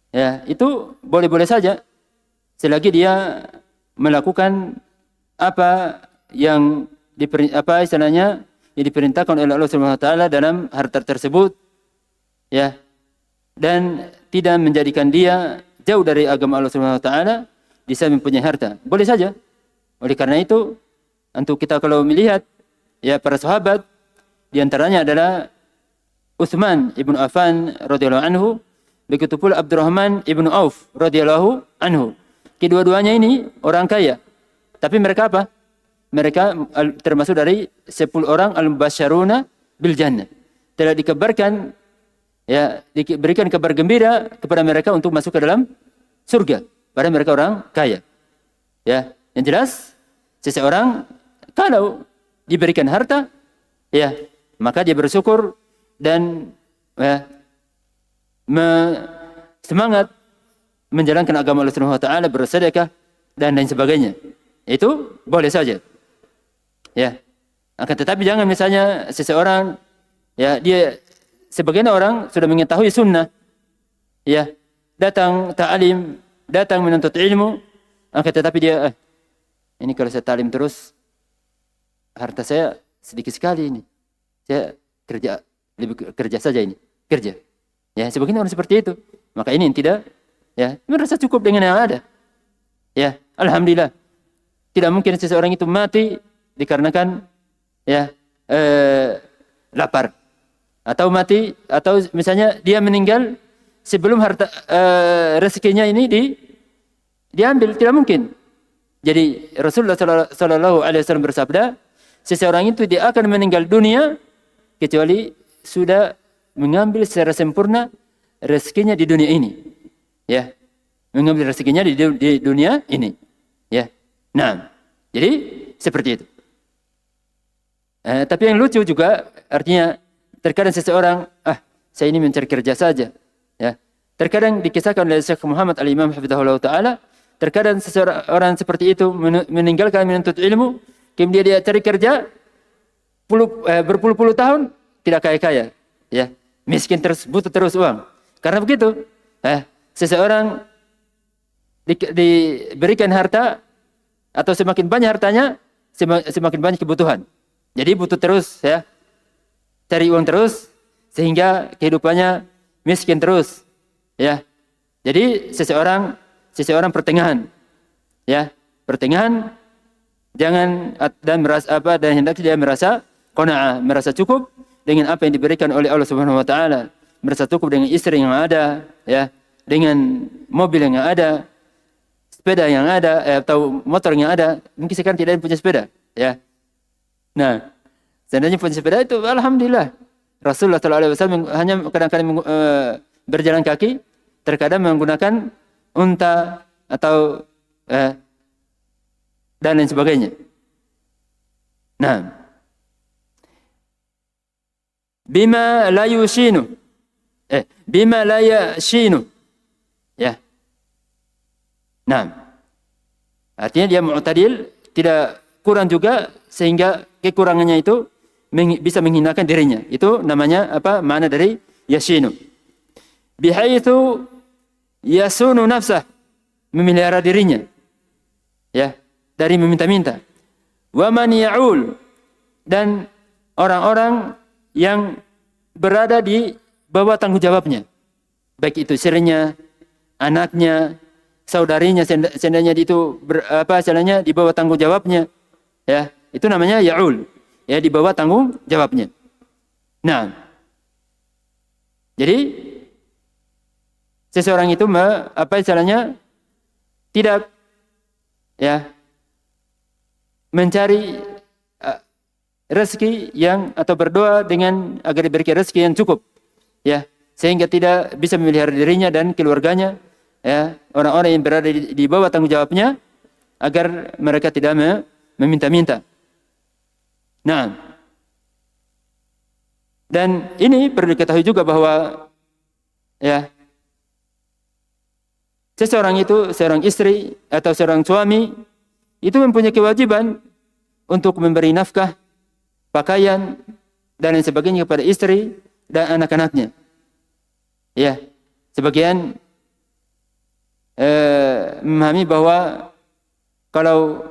ya itu boleh-boleh saja, selagi dia melakukan apa yang istilahnya yang diperintahkan oleh Allah Subhanahu wa taala dalam harta tersebut, ya, dan tidak menjadikan dia jauh dari agama Allah Subhanahu wa taala di saat mempunyai harta. Boleh saja. Oleh karena itu, untuk kita kalau melihat ya para sahabat, di antaranya adalah Utsman ibnu Affan radhiyallahu anhu, begitu pula Abdurrahman ibnu Auf radhiyallahu anhu. Kedua-duanya ini orang kaya. Tapi mereka apa? Mereka termasuk dari 10 orang al-mubasysyaruna bil jannah. Telah dikabarkan ya diberikan kabar gembira kepada mereka untuk masuk ke dalam surga, pada mereka orang kaya. Ya, yang jelas seseorang kalau diberikan harta, ya, maka dia bersyukur dan ya, semangat menjalankan agama Allah Subhanahu wa taala, bersedekah dan lain sebagainya. Itu boleh saja. Ya. Akan tetapi jangan misalnya seseorang, ya, dia sebagian orang sudah mengetahui sunnah, ya, datang ta'lim, datang menuntut ilmu, akan tetapi dia ini kalau saya ta'lim terus harta saya sedikit sekali ini. Saya kerja saja ini, kerja. Ya, sebagian orang seperti itu. Maka ini yang tidak, ya, merasa cukup dengan yang ada. Ya, alhamdulillah. Tidak mungkin seseorang itu mati dikarenakan, ya, lapar, atau mati, atau misalnya dia meninggal sebelum harta rezekinya ini diambil, tidak mungkin. Jadi Rasulullah Sallallahu Alaihi Wasallam bersabda, seseorang itu dia akan meninggal dunia kecuali sudah mengambil secara sempurna rezekinya di dunia ini, ya, mengambil rezekinya di dunia ini, ya. Nah, jadi seperti itu. Tapi yang lucu juga artinya terkadang seseorang, saya ini mencari kerja saja, ya. Terkadang dikisahkan oleh Syekh Muhammad Al-Imam Hafizahullah Ta'ala, terkadang seseorang seperti itu meninggalkan menuntut ilmu, kemudian dia cari kerja berpuluh-puluh tahun tidak kaya-kaya, ya, miskin terus, butuh terus uang. Karena begitu, seseorang diberikan harta atau semakin banyak hartanya, semakin banyak kebutuhan. Jadi butuh terus, ya, cari uang terus, sehingga kehidupannya miskin terus, ya. Jadi seseorang pertengahan, ya, pertengahan, jangan dan merasa dan hendaknya dia merasa qanaah, merasa cukup dengan apa yang diberikan oleh Allah Subhanahu wa taala, merasa cukup dengan istri yang ada, ya, dengan mobil yang ada, sepeda yang ada, atau motor yang ada. Mungkin sekarang tidak ada yang punya sepeda, ya. Nah, seandainya punya sepeda itu alhamdulillah. Rasulullah SAW hanya kadang-kadang berjalan kaki, terkadang menggunakan unta atau dan lain sebagainya. Nah, bima la yushinu, bima la yashinu, ya. Nah, artinya dia mu'tadil, tidak kurang juga sehingga kekurangannya itu bisa menghinakan dirinya. Itu namanya apa? Makna dari yashinu. Bihaitsu yasunu nafsah, memelihara dirinya, ya, dari meminta-minta. Wa man ya'ul, dan orang-orang yang berada di bawah tanggung jawabnya, baik itu istrinya, anaknya, saudarinya, seandainya itu istilahnya di bawah tanggung jawabnya, ya, itu namanya ya'ul, ya, di bawah tanggung jawabnya. Nah, jadi seseorang itu istilahnya tidak, ya, mencari rezeki yang, atau berdoa dengan agar diberikan rezeki yang cukup, ya, sehingga tidak bisa memelihara dirinya dan keluarganya, ya, orang-orang yang berada di bawah tanggung jawabnya, agar mereka tidak meminta-minta. Nah, dan ini perlu diketahui juga bahwa, ya, seseorang itu, seorang istri atau seorang suami itu mempunyai kewajiban untuk memberi nafkah, pakaian, dan lain sebagainya kepada istri dan anak-anaknya. Ya, sebagian memahami bahwa kalau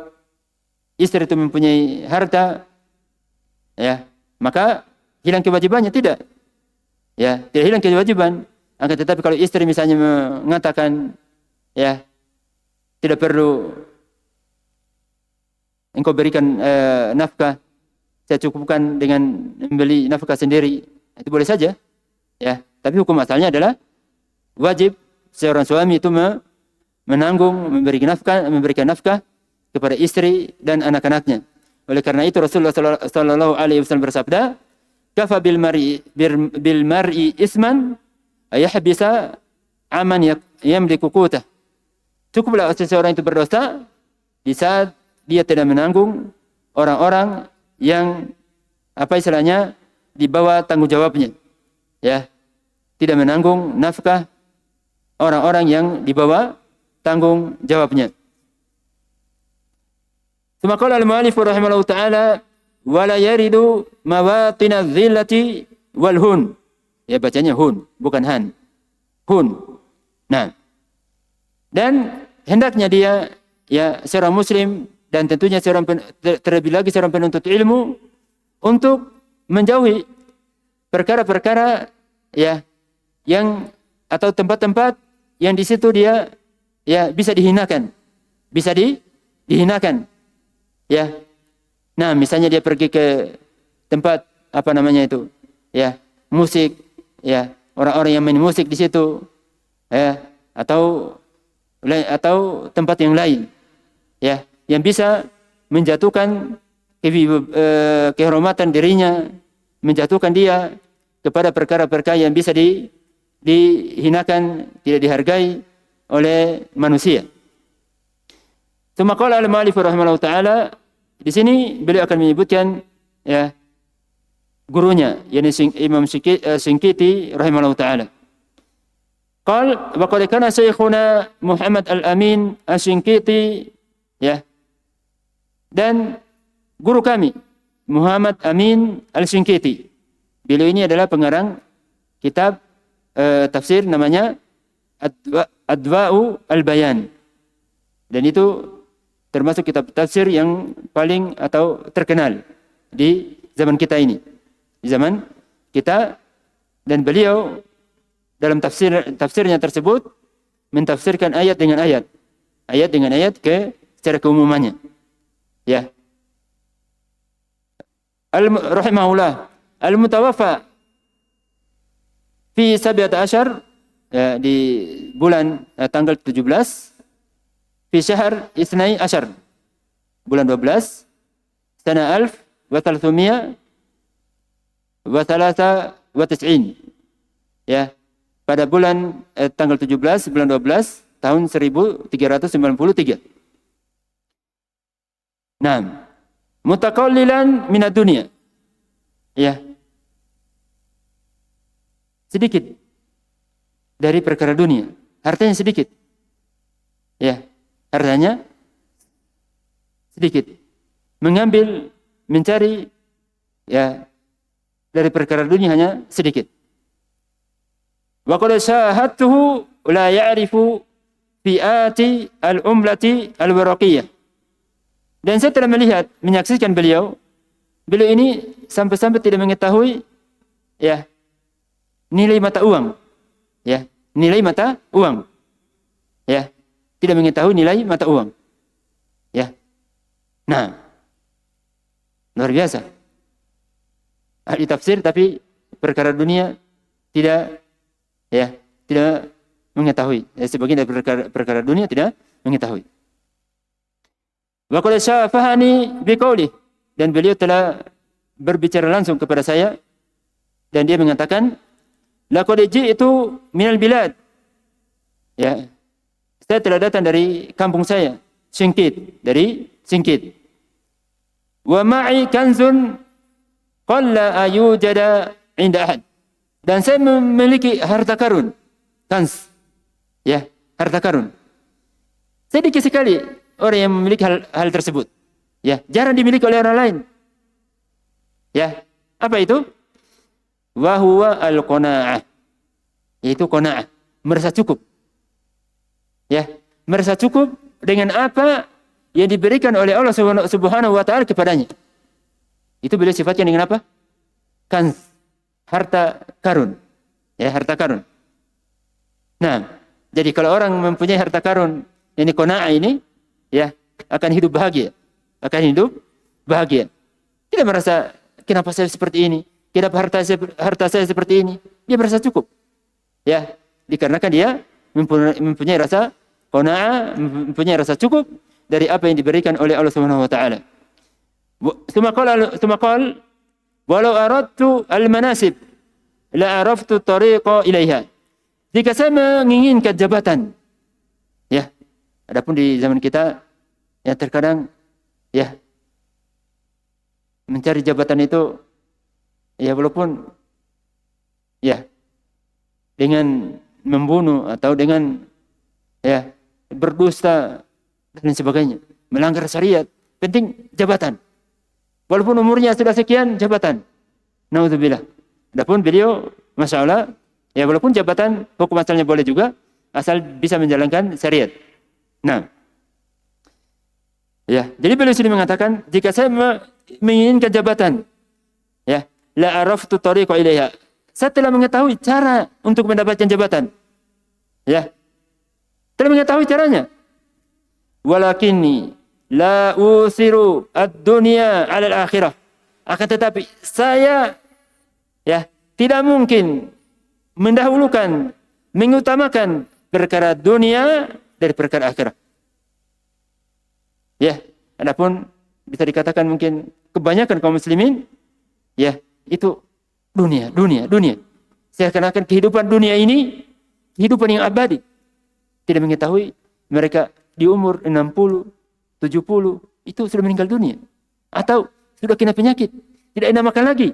istri itu mempunyai harta, ya, maka hilang kewajibannya. Tidak, ya, tidak hilang kewajiban. Akan tetapi kalau istri misalnya mengatakan, ya, tidak perlu engkau berikan nafkah, saya cukupkan dengan membeli nafkah sendiri, itu boleh saja, ya. Tapi hukum asalnya adalah wajib seorang suami itu menanggung, memberikan nafkah kepada istri dan anak-anaknya. Oleh karena itu Rasulullah Sallallahu Alaihi Wasallam bersabda, "Kafa bil mar'i isman ayahbisa aman yamliku qutah. Cukuplah seseorang itu berdosa di saat dia tidak menanggung orang-orang yang apa istilahnya di bawah tanggung jawabnya. Ya. Tidak menanggung nafkah orang-orang yang di bawah tanggung jawabnya. Tsumma qala al-mu'allif rahimahullahu ta'ala wa la yaridu mawatin adh-dhillati wal hun. Ya bacanya hun, bukan han. Hun. Nah. Dan hendaknya dia ya seorang muslim dan tentunya terlebih lagi seorang penuntut ilmu untuk menjauhi perkara-perkara ya yang atau tempat-tempat yang di situ dia ya bisa dihinakan. Bisa dihinakan. Ya. Nah, misalnya dia pergi ke tempat apa namanya itu? Ya, musik, ya, orang-orang yang main musik di situ. Ya, atau tempat yang lain. Ya, yang bisa menjatuhkan kehormatan dirinya, menjatuhkan dia kepada perkara-perkara yang bisa dihinakan, tidak dihargai oleh manusia. Tsumma qala al-mu'allif rahimahullahu ta'ala, di sini beliau akan menyebutkan ya gurunya yakni Imam Shinqiti rahimahullahu ta'ala. Qal wa qad kana syekhuna Muhammad al-Amin Asy-Shinqiti ya. Dan guru kami Muhammad Amin Al-Shinqiti. Beliau ini adalah pengarang kitab tafsir namanya Adwa'u Al-Bayan. Dan itu termasuk kitab tafsir yang paling atau terkenal di zaman kita ini. Di zaman kita, dan beliau dalam tafsirnya tersebut mentafsirkan ayat dengan ayat. Ayat dengan ayat secara keumumannya. Ya. Rahimahullah al-mutawaffa fi 17 ya, di bulan tanggal 17 fi syahr Isnai Ashar, bulan 12 sana 1393 ya, pada bulan tanggal 17 bulan 12 tahun 1393. Nah, mutaqallilan minad dunya. Ya. Sedikit dari perkara dunia, hartanya sedikit. Ya. Hartanya sedikit. Mencari ya dari perkara dunia hanya sedikit. Wa qad syahadtuhu la ya'rifu fi'ati al-umlati al-waraqiyah. Dan saya telah menyaksikan beliau ini sampai-sampai tidak mengetahui ya nilai mata uang. Ya, nilai mata uang. Ya. Tidak mengetahui nilai mata uang. Ya. Nah. Luar biasa. Ahli tafsir tapi perkara dunia tidak mengetahui. Ya, sebagian dari perkara dunia tidak mengetahui. Wa qad syafahani biqauli, dan beliau telah berbicara langsung kepada saya dan dia mengatakan laqad ji'tu minal bilad. Ya. Saya telah datang dari kampung saya, dari Shinqit. Wa ma'i kanzun qalla ayujada 'inda ahad. Dan saya memiliki harta karun. Kanz. Ya, harta karun. Sedikit sekali orang yang memiliki hal tersebut. Ya, jarang dimiliki oleh orang lain. Ya, apa itu? Wa huwa al-qanaa'ah. Yaitu qanaa'ah, merasa cukup. Ya, merasa cukup dengan apa yang diberikan oleh Allah Subhanahu wa taala kepadanya. Itu beliau sifatkan dengan apa? Kanz, harta karun. Ya, harta karun. Nah, jadi kalau orang mempunyai harta karun, ini qanaa'ah ini, ya, akan hidup bahagia. Akan hidup bahagia. Tidak merasa kenapa saya seperti ini? Kenapa harta saya seperti ini? Dia merasa cukup. Ya, dikarenakan dia mempunyai rasa qanaa'ah, mempunyai rasa cukup dari apa yang diberikan oleh Allah Subhanahu wa taala. Tsumma qala walau aradtu al-manasib la araftu tariqa ilaiha. jika saya menginginkan jabatan, ya, adapun di zaman kita, ya terkadang, ya, mencari jabatan itu, ya walaupun, ya, dengan membunuh atau dengan, ya, berdusta dan sebagainya, melanggar syariat, penting jabatan. Walaupun umurnya sudah sekian, jabatan. Naudzubillah. Adapun beliau, masya Allah, ya walaupun jabatan hukum asalnya boleh juga, asal bisa menjalankan syariat. Nah, ya, jadi beliau sendiri mengatakan, jika saya menginginkan jabatan, ya, la araftu tariqa ilaiha. Saya telah mengetahui cara untuk mendapatkan jabatan. Ya. Telah mengetahui caranya. Walakinni la usiru ad-dunya 'ala al-akhirah. Akan tetapi saya, ya, tidak mungkin mendahulukan, mengutamakan perkara dunia dari perkara akhirat. Ya, adapun bisa dikatakan mungkin kebanyakan kaum muslimin, ya, itu dunia. Seakan-akan kehidupan dunia ini kehidupan yang abadi. Tidak mengetahui mereka di umur 60, 70 itu sudah meninggal dunia atau sudah kena penyakit, tidak enak makan lagi.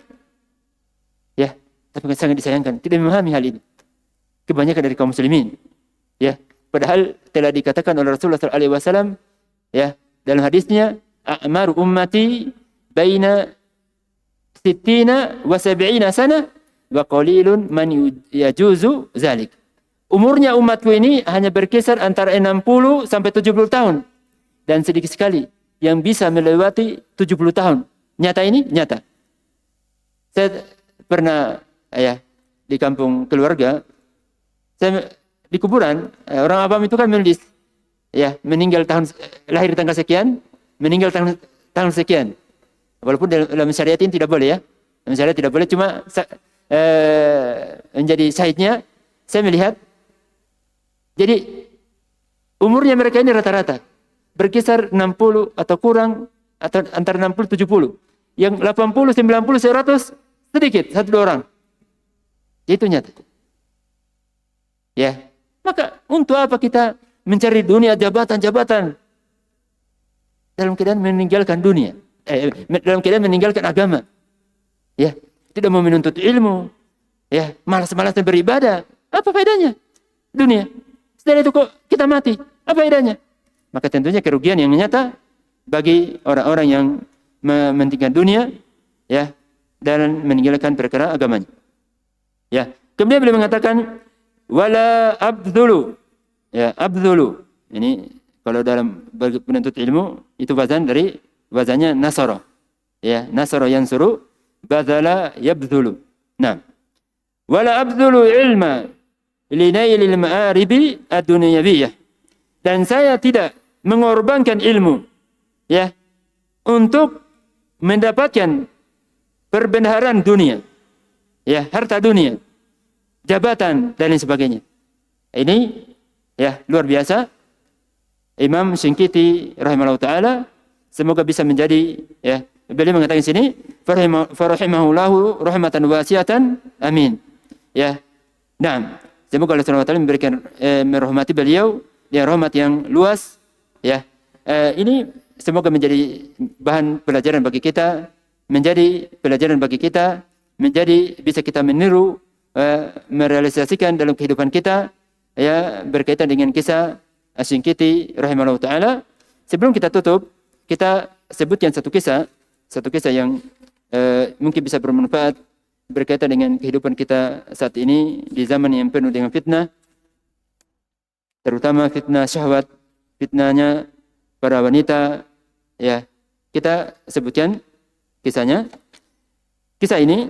Ya, tapi sangat disayangkan tidak memahami hal ini. Kebanyakan dari kaum muslimin, ya, padahal telah dikatakan oleh Rasulullah SAW, ya, dalam hadisnya, a'maru ummati baina sittina wa sab'ina sana wa qalilun man yajuzu zalik. Umurnya umatku ini hanya berkisar antara 60 sampai 70 tahun. Dan sedikit sekali yang bisa melewati 70 tahun. Nyata ini? Nyata. Saya pernah, ya, di kampung keluarga, saya di kuburan, orang awam itu kan menulis, ya, meninggal tahun, lahir tanggal sekian, meninggal tahun sekian. Walaupun dalam syariat ini tidak boleh, ya. Dalam syariat tidak boleh, cuma menjadi syahidnya, saya melihat, jadi umurnya mereka ini rata-rata berkisar 60 atau kurang, atau antara 60 70. Yang 80, 90, 100 sedikit, 1-2 orang. Itu nyata. Ya. Maka untuk apa kita mencari dunia, jabatan dalam keadaan meninggalkan dunia, dalam keadaan meninggalkan agama. Ya, tidak mau menuntut ilmu. Ya, malas-malasan beribadah. Apa faedahnya? Dunia. Setelah itu kok kita mati, apa faedahnya? Maka tentunya kerugian yang nyata bagi orang-orang yang mementingkan dunia, ya, dan meninggalkan perkara agamanya. Ya, kemudian beliau mengatakan wala abdulu. Ya, abdulu. Ini kalau dalam penuntut ilmu itu wazannya nasara. Ya, nasara yansuru, badala yabdulu. Nah, wala abdulu ilma linailil ma'aribi ad-dunyawiyah. Dan saya tidak mengorbankan ilmu, ya, untuk mendapatkan perbendaharaan dunia, ya, harta dunia, jabatan dan lain sebagainya. Ini, ya, luar biasa. Imam Syinqiti rahimahullah taala semoga bisa menjadi, ya, beliau mengatakan sini farahimahullahu rahmatan wasiatan, amin. Ya. Nah, semoga Allah Subhanahu wa taala memberikan merahmati beliau, ya, rahmat yang luas, ya. Ini semoga menjadi bahan pelajaran bagi kita, menjadi pelajaran bagi kita, menjadi bisa kita meniru, merealisasikan dalam kehidupan kita, ya, berkaitan dengan kisah Asy-Syinqiti rahimahullah taala. Sebelum kita tutup, kita sebutkan satu kisah yang mungkin bisa bermanfaat berkaitan dengan kehidupan kita saat ini di zaman yang penuh dengan fitnah, terutama fitnah syahwat, fitnahnya para wanita, ya. Kita sebutkan kisahnya. Kisah ini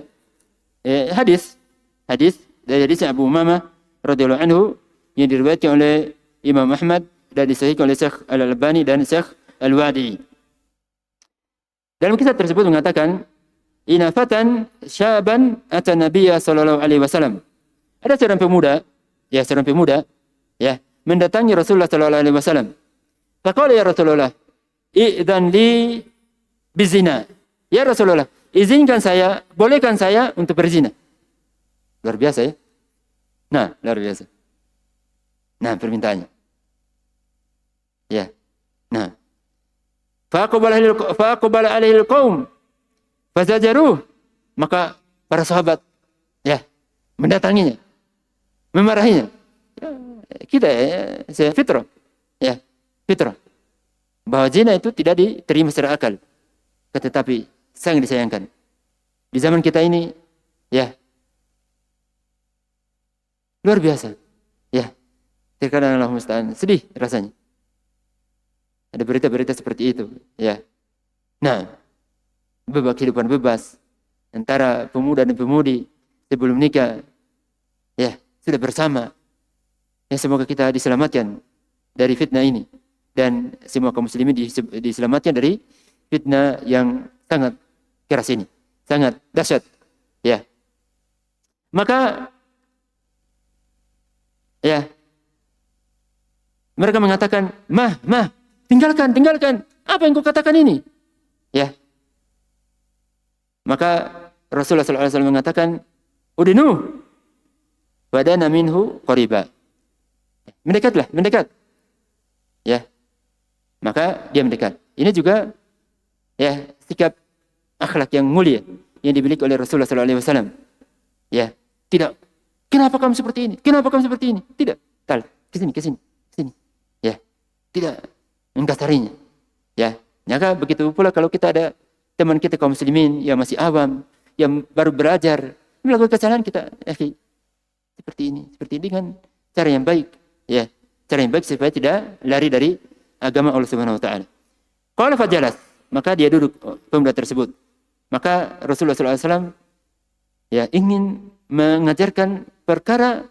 hadis dari hadisnya Abu Umamah radhiyallahu anhu yang diriwayatkan oleh Imam Ahmad dan disahihkan oleh Syekh Al-Albani dan Syekh Al-Wadi'i. Dalam kisah tersebut mengatakan, inafatan syaban ata Nabiya sallallahu alaihi wasallam. Ada seorang pemuda, ya, mendatangi Rasulullah sallallahu alaihi wasallam. Faqala ya Rasulullah, idzan li bizina. Ya Rasulullah, izinkan saya, bolehkan saya untuk berzina. Luar biasa, ya. Nah, luar biasa. Nah, permintaannya. Ya. Nah. Faqbala alaihi alqaum fazajaruh. Maka para sahabat ya mendatanginya, memarahinya. Ya, kita fitrah. Ya, fitrah. Bahwa zina itu tidak diterima secara akal. Tetapi sangat disayangkan. Di zaman kita ini ya luar biasa. Ya. Terkadang Allah musta'an sedih rasanya. Ada berita-berita seperti itu, ya. Nah, kehidupan bebas antara pemuda dan pemudi sebelum nikah, ya, sudah bersama. Ya, semoga kita diselamatkan dari fitnah ini dan semua kaum muslimin diselamatkan dari fitnah yang sangat keras ini, sangat dahsyat, ya. Maka, ya, mereka mengatakan, mah, tinggalkan. Apa yang kau katakan ini? Ya. Maka Rasulullah SAW mengatakan, udinu, wadana minhu qariba. Mendekat. Ya. Maka dia mendekat. Ini juga ya sikap akhlak yang mulia yang dimiliki oleh Rasulullah SAW. Ya. Tidak. Kenapa kamu seperti ini? Tidak. Ke sini. Ya. Tidak mengkasarinya. Ya. Maka begitu pula kalau kita ada teman kita kaum muslimin yang masih awam, yang baru belajar, melakukan kesalahan kita, seperti ini dengan cara yang baik, ya. Cara yang baik supaya tidak lari dari agama Allah Subhanahu wa taala. Qala fajalas, maka dia duduk pemuda tersebut. Maka Rasulullah SAW ya ingin mengajarkan perkara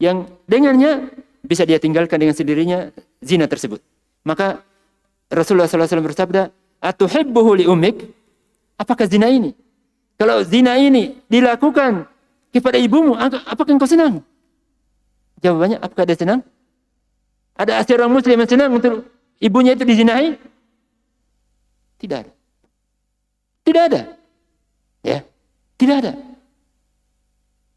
yang dengannya bisa dia tinggalkan dengan sendirinya zina tersebut. Maka Rasulullah SAW bersabda, atuhibbuhu li ummik? Apakah zina ini? Kalau zina ini dilakukan kepada ibumu, apakah engkau senang? Jawabannya, apakah dia senang? Ada seorang muslim yang senang untuk ibunya itu dizinahi? Tidak ada. Ya, tidak ada.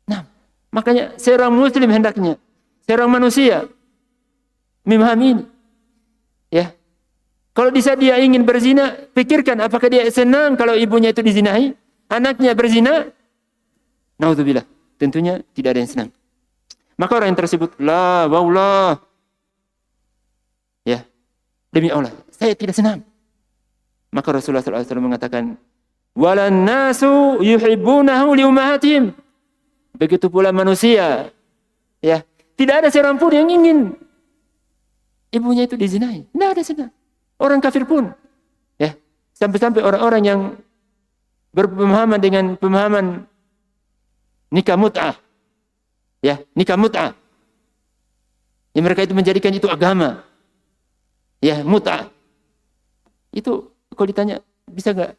Nah, makanya seorang muslim hendaknya, seorang manusia memahami ini. Ya. Kalau dia ingin berzina, pikirkan apakah dia senang kalau ibunya itu dizinahi, anaknya berzina? Naudzubillah, tentunya tidak ada yang senang. Maka orang yang tersebut, la wallah. Ya. Demi Allah, saya tidak senang. Maka Rasulullah SAW mengatakan, walan nasu yuhibbunahu li ummahatihim. Begitu pula manusia. Ya, tidak ada seorang pun yang ingin ibunya itu dizinahi. Tidak ada senang. Orang kafir pun. Ya, sampai-sampai orang-orang yang berpemahaman dengan pemahaman nikah mut'ah. Ya, nikah mut'ah. Ya, mereka itu menjadikan itu agama. Ya, mut'ah. Itu kalau ditanya, bisa enggak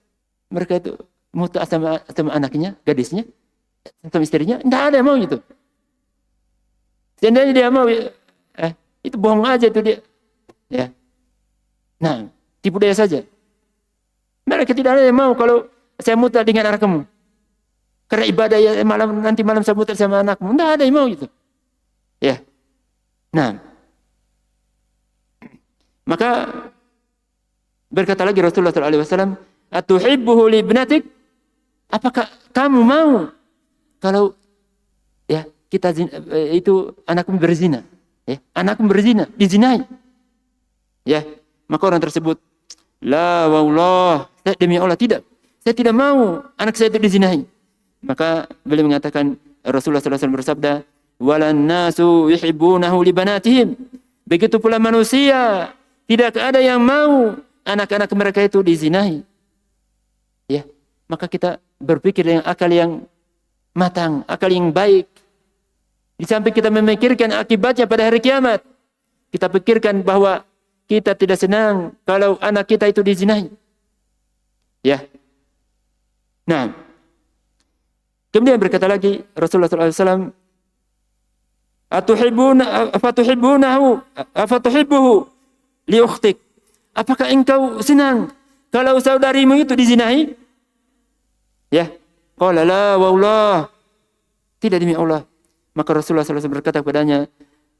mereka itu mut'ah sama anaknya, gadisnya, sama istrinya? Enggak ada yang mau itu. Seandainya dia mau, itu bohong aja itu dia. Ya. Nah, tipu daya saja. Mereka tidak ada yang mau kalau saya mut'ah dengan anak kamu. Karena ibadah ya nanti malam saya mut'ah sama anakmu. Tidak ada yang mau itu. Ya. Nah. Maka berkata lagi Rasulullah SAW, atuhibbuhu li ibnatik? Apakah kamu mau kalau ya kita itu anakmu berzina? Ya, anakmu berzina, dizinai. Ya. Maka orang tersebut, la wallah, demi Allah tidak. Saya tidak mau anak saya itu dizinahi. Maka beliau mengatakan, Rasulullah SAW bersabda, walan nasu yuhibbunahu li banatihim. Begitu pula manusia, tidak ada yang mau anak-anak mereka itu dizinahi. Ya, maka kita berpikir dengan akal yang matang, akal yang baik. Di samping kita memikirkan akibatnya pada hari kiamat, kita pikirkan bahwa kita tidak senang kalau anak kita itu dizinahi. Ya. Nah. Kemudian berkata lagi Rasulullah SAW, afatuhibbuhu li ukhtik? Apakah engkau senang kalau saudarimu itu dizinahi? Ya. Qala la wallah. Tidak demi Allah. Maka Rasulullah SAW berkata kepadanya,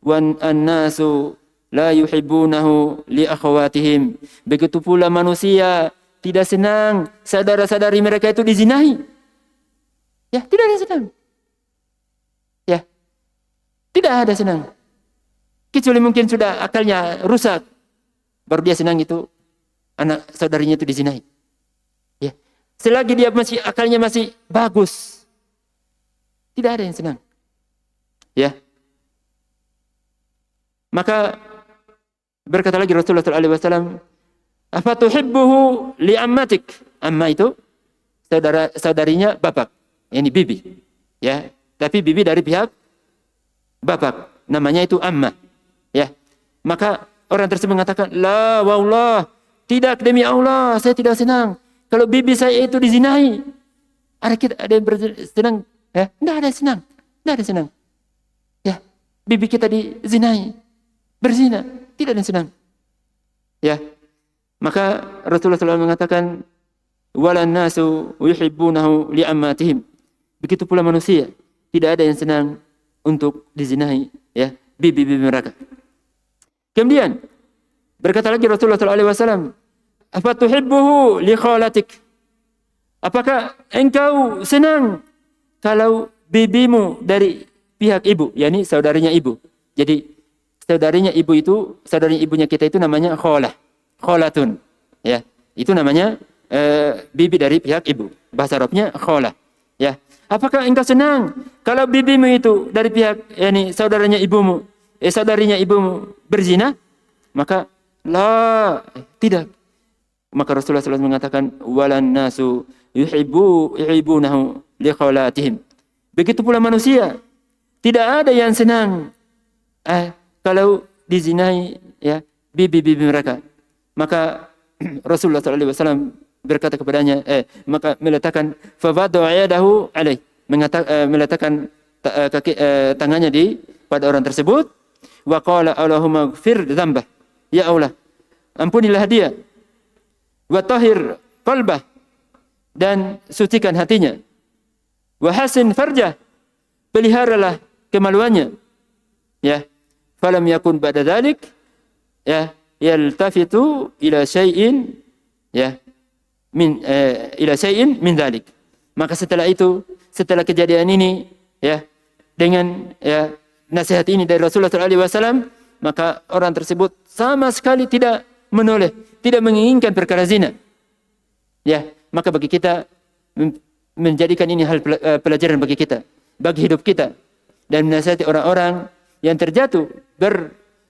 wan annasu la yuhibbunahu li akhawatihim. Begitu pula manusia tidak senang saudara-saudari mereka itu dizinai. Ya, tidak ada senang. Ya, tidak ada senang. Kecuali mungkin sudah akalnya rusak, baru dia senang itu anak saudarinya itu dizinai. Ya, selagi dia masih akalnya masih bagus, tidak ada yang senang. Ya, maka berkata lagi Rasulullah SAW, apa tuhibbuhu li ammatik? Amma itu saudarinya bapak, ini bibi. Ya, tapi bibi dari pihak bapak, namanya itu amma. Ya, maka orang tersebut mengatakan, la wallah, tidak, demi Allah, saya tidak senang kalau bibi saya itu dizinai. Ada yang bersenang? Ya, tidak ada senang, tidak ada senang. Ya, bibi kita dizinai, berzina, tidak ada yang senang. Ya, maka Rasulullah SAW mengatakan, walan nasu yuhibbunahu li ammatihim. Begitu pula manusia, tidak ada yang senang untuk dizinai, ya, bibi-bibi mereka. Kemudian berkata lagi Rasulullah SAW, apa tuhibbuhu li khalatik? Apakah engkau senang kalau bibimu dari pihak ibu, yakni saudarinya ibu. Jadi saudarinya ibu itu, saudarinya ibunya kita itu namanya khalah, khalatun. Ya, itu namanya bibi dari pihak ibu. Bahasa Arabnya khalah. Ya, apakah engkau senang kalau bibimu itu dari pihak, yakni saudaranya ibumu, saudarinya ibumu berzina? Maka la, tidak. Maka Rasulullah SAW mengatakan, walan nasu yuhibbunahu li khalatihim. Begitu pula manusia, tidak ada yang senang kalau dizinai, ya, bibi-bibi mereka. Maka Rasulullah SAW berkata kepadanya, maka meletakkan fawadu ayadahu alaih, meletakkan tangannya pada orang tersebut. Wa qala Allahumma ighfir dzambah, ya Allah, ampunilah dia. Wa tahhir qalbah, dan sucikan hatinya. Wa hasin farjah, peliharalah kemaluannya. Ya, falam yakun ba'da dzalik, ya, yaltafitu ila syai'in, ya, ila syai'in min dzalik. Maka setelah itu, setelah kejadian ini, ya, dengan, ya, nasihat ini dari Rasulullah SAW, maka orang tersebut sama sekali tidak menoleh, tidak menginginkan perkara zina. Ya, maka bagi kita menjadikan ini hal pelajaran bagi kita, bagi hidup kita, dan menasihati orang-orang yang terjatuh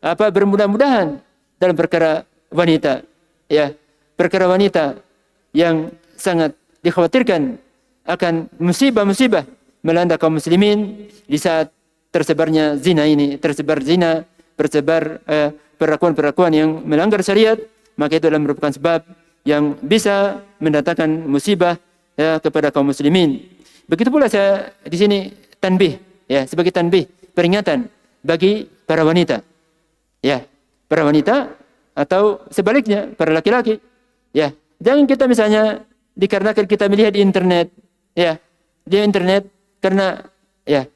bermudah-mudahan dalam perkara wanita, ya, perkara wanita yang sangat dikhawatirkan akan musibah-musibah melanda kaum muslimin di saat tersebarnya zina ini, tersebar zina, tersebar perlakuan-perlakuan yang melanggar syariat, maka itu adalah merupakan sebab yang bisa mendatangkan musibah, ya, kepada kaum muslimin. Begitu pula saya di sini tanbih, ya, sebagai tanbih, peringatan bagi para wanita, ya, para wanita atau sebaliknya para laki-laki, ya, jangan kita misalnya dikarenakan kita melihat di internet, ya, di internet karena, ya,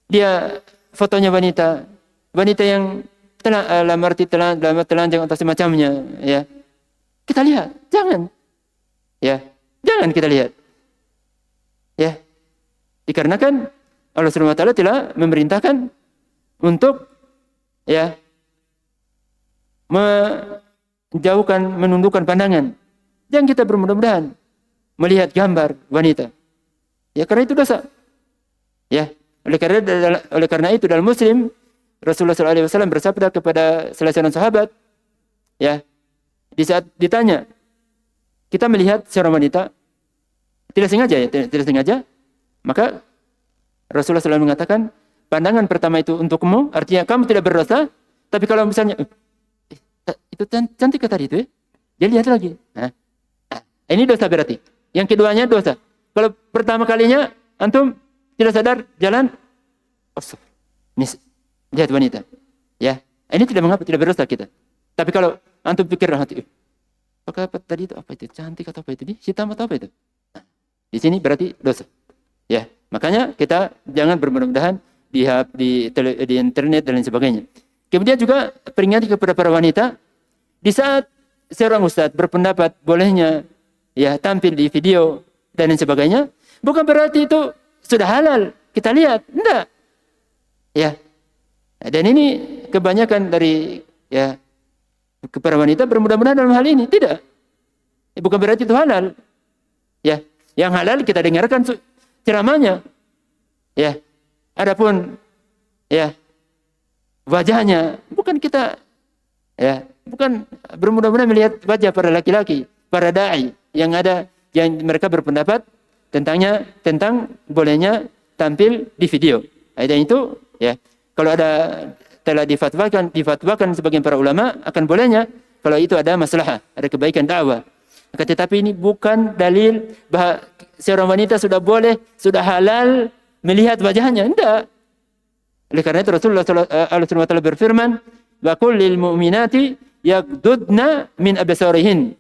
dia fotonya wanita yang telanjang atau semacamnya, ya, kita lihat, jangan, ya, jangan kita lihat, ya, dikarenakan Allah Subhanahu wa taala telah memerintahkan untuk, ya, menundukkan pandangan. Jangan kita bermudah-mudahan melihat gambar wanita, ya, karena itu dosa, ya. Oleh karena itu dalam Muslim Rasulullah SAW bersabda kepada salah seorang sahabat, ya, di saat ditanya, kita melihat seorang wanita tidak sengaja, ya, tidak sengaja, maka Rasulullah SAW mengatakan, pandangan pertama itu untukmu, artinya kamu tidak berdosa. Tapi kalau misalnya itu cantik tadi itu, ya, dia lihat lagi, ini dosa berarti. Yang keduanya dosa. Kalau pertama kalinya antum tidak sadar jalan, ini lihat wanita, ya, ini tidak mengapa, tidak berdosa kita. Tapi kalau antum pikir hati, apa tadi itu, apa itu, cantik atau apa itu, hitam atau apa itu, di sini berarti dosa, ya. Makanya kita jangan bermudah-mudahan di internet dan lain sebagainya. Kemudian juga peringati kepada para wanita, di saat seorang ustadz berpendapat bolehnya ya tampil di video dan lain sebagainya, bukan berarti itu sudah halal. Kita lihat, enggak. Ya. Dan ini kebanyakan dari ya para wanita bermudah-mudahan dalam hal ini tidak. Bukan berarti itu halal. Ya, yang halal kita dengarkan ceramahnya. Ya. Adapun ya wajahnya bukan kita ya, bukan bermudah-mudahan melihat wajah para laki-laki, para dai yang mereka berpendapat tentang bolehnya tampil di video. Dan itu ya, kalau telah difatwakan sebagian para ulama akan bolehnya kalau itu ada masalah, ada kebaikan dakwah. Tetapi ini bukan dalil bahwa seorang wanita sudah boleh, sudah halal melihat wajahnya. Tidak. Oleh karena itu Rasulullah SAW berfirman, wa qul lil mu'minati yaghdudna min absarihin.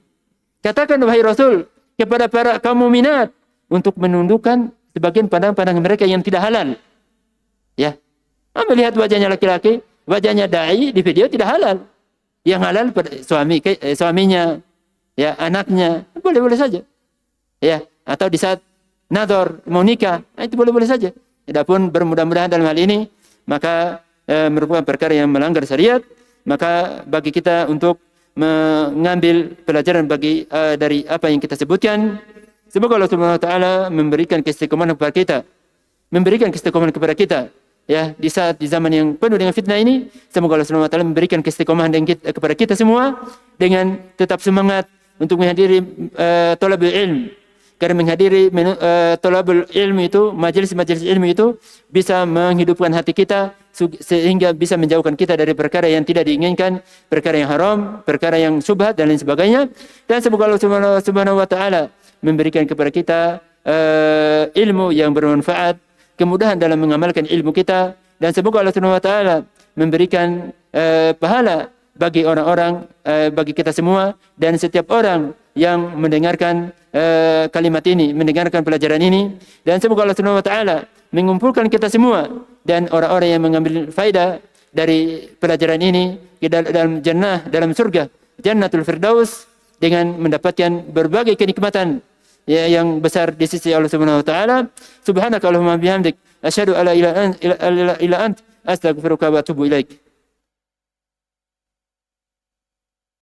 Katakan wahai Rasul kepada para kaum mukminat untuk menundukkan sebagian pandangan mereka yang tidak halal. Ya. Melihat wajahnya laki-laki, wajahnya dai di video tidak halal. Yang halal suaminya, ya, anaknya, boleh-boleh saja. Ya, atau di saat nador mau nikah, itu boleh-boleh saja. Adapun bermudah-mudahan dalam hal ini maka merupakan perkara yang melanggar syariat, maka bagi kita untuk mengambil pelajaran dari apa yang kita sebutkan, semoga Allah Subhanahu wa taala memberikan keistiqomahan kepada kita, kepada kita. Ya, di zaman yang penuh dengan fitnah ini, semoga Allah Subhanahu wa taala memberikan keistiqomahan kepada kita semua dengan tetap semangat untuk menghadiri thalabul ilm. Karena menghadiri thalabul ilm itu, majelis-majelis ilmu itu bisa menghidupkan hati kita sehingga bisa menjauhkan kita dari perkara yang tidak diinginkan, perkara yang haram, perkara yang syubhat dan lain sebagainya. Dan semoga Allah Subhanahu wa taala memberikan kepada kita ilmu yang bermanfaat, kemudahan dalam mengamalkan ilmu kita, dan semoga Allah Subhanahu wa taala memberikan pahala bagi orang-orang, bagi kita semua dan setiap orang yang mendengarkan kalimat ini, mendengarkan pelajaran ini, dan semoga Allah Subhanahu wa taala mengumpulkan kita semua dan orang-orang yang mengambil faedah dari pelajaran ini dalam jannah, dalam surga Jannatul Firdaus, dengan mendapatkan berbagai kenikmatan yang besar di sisi Allah Subhanahu wa taala. Subhanaka Allahumma bihamdik asyhadu alla ilaha illa anta astaghfiruka wa atubu ilaik.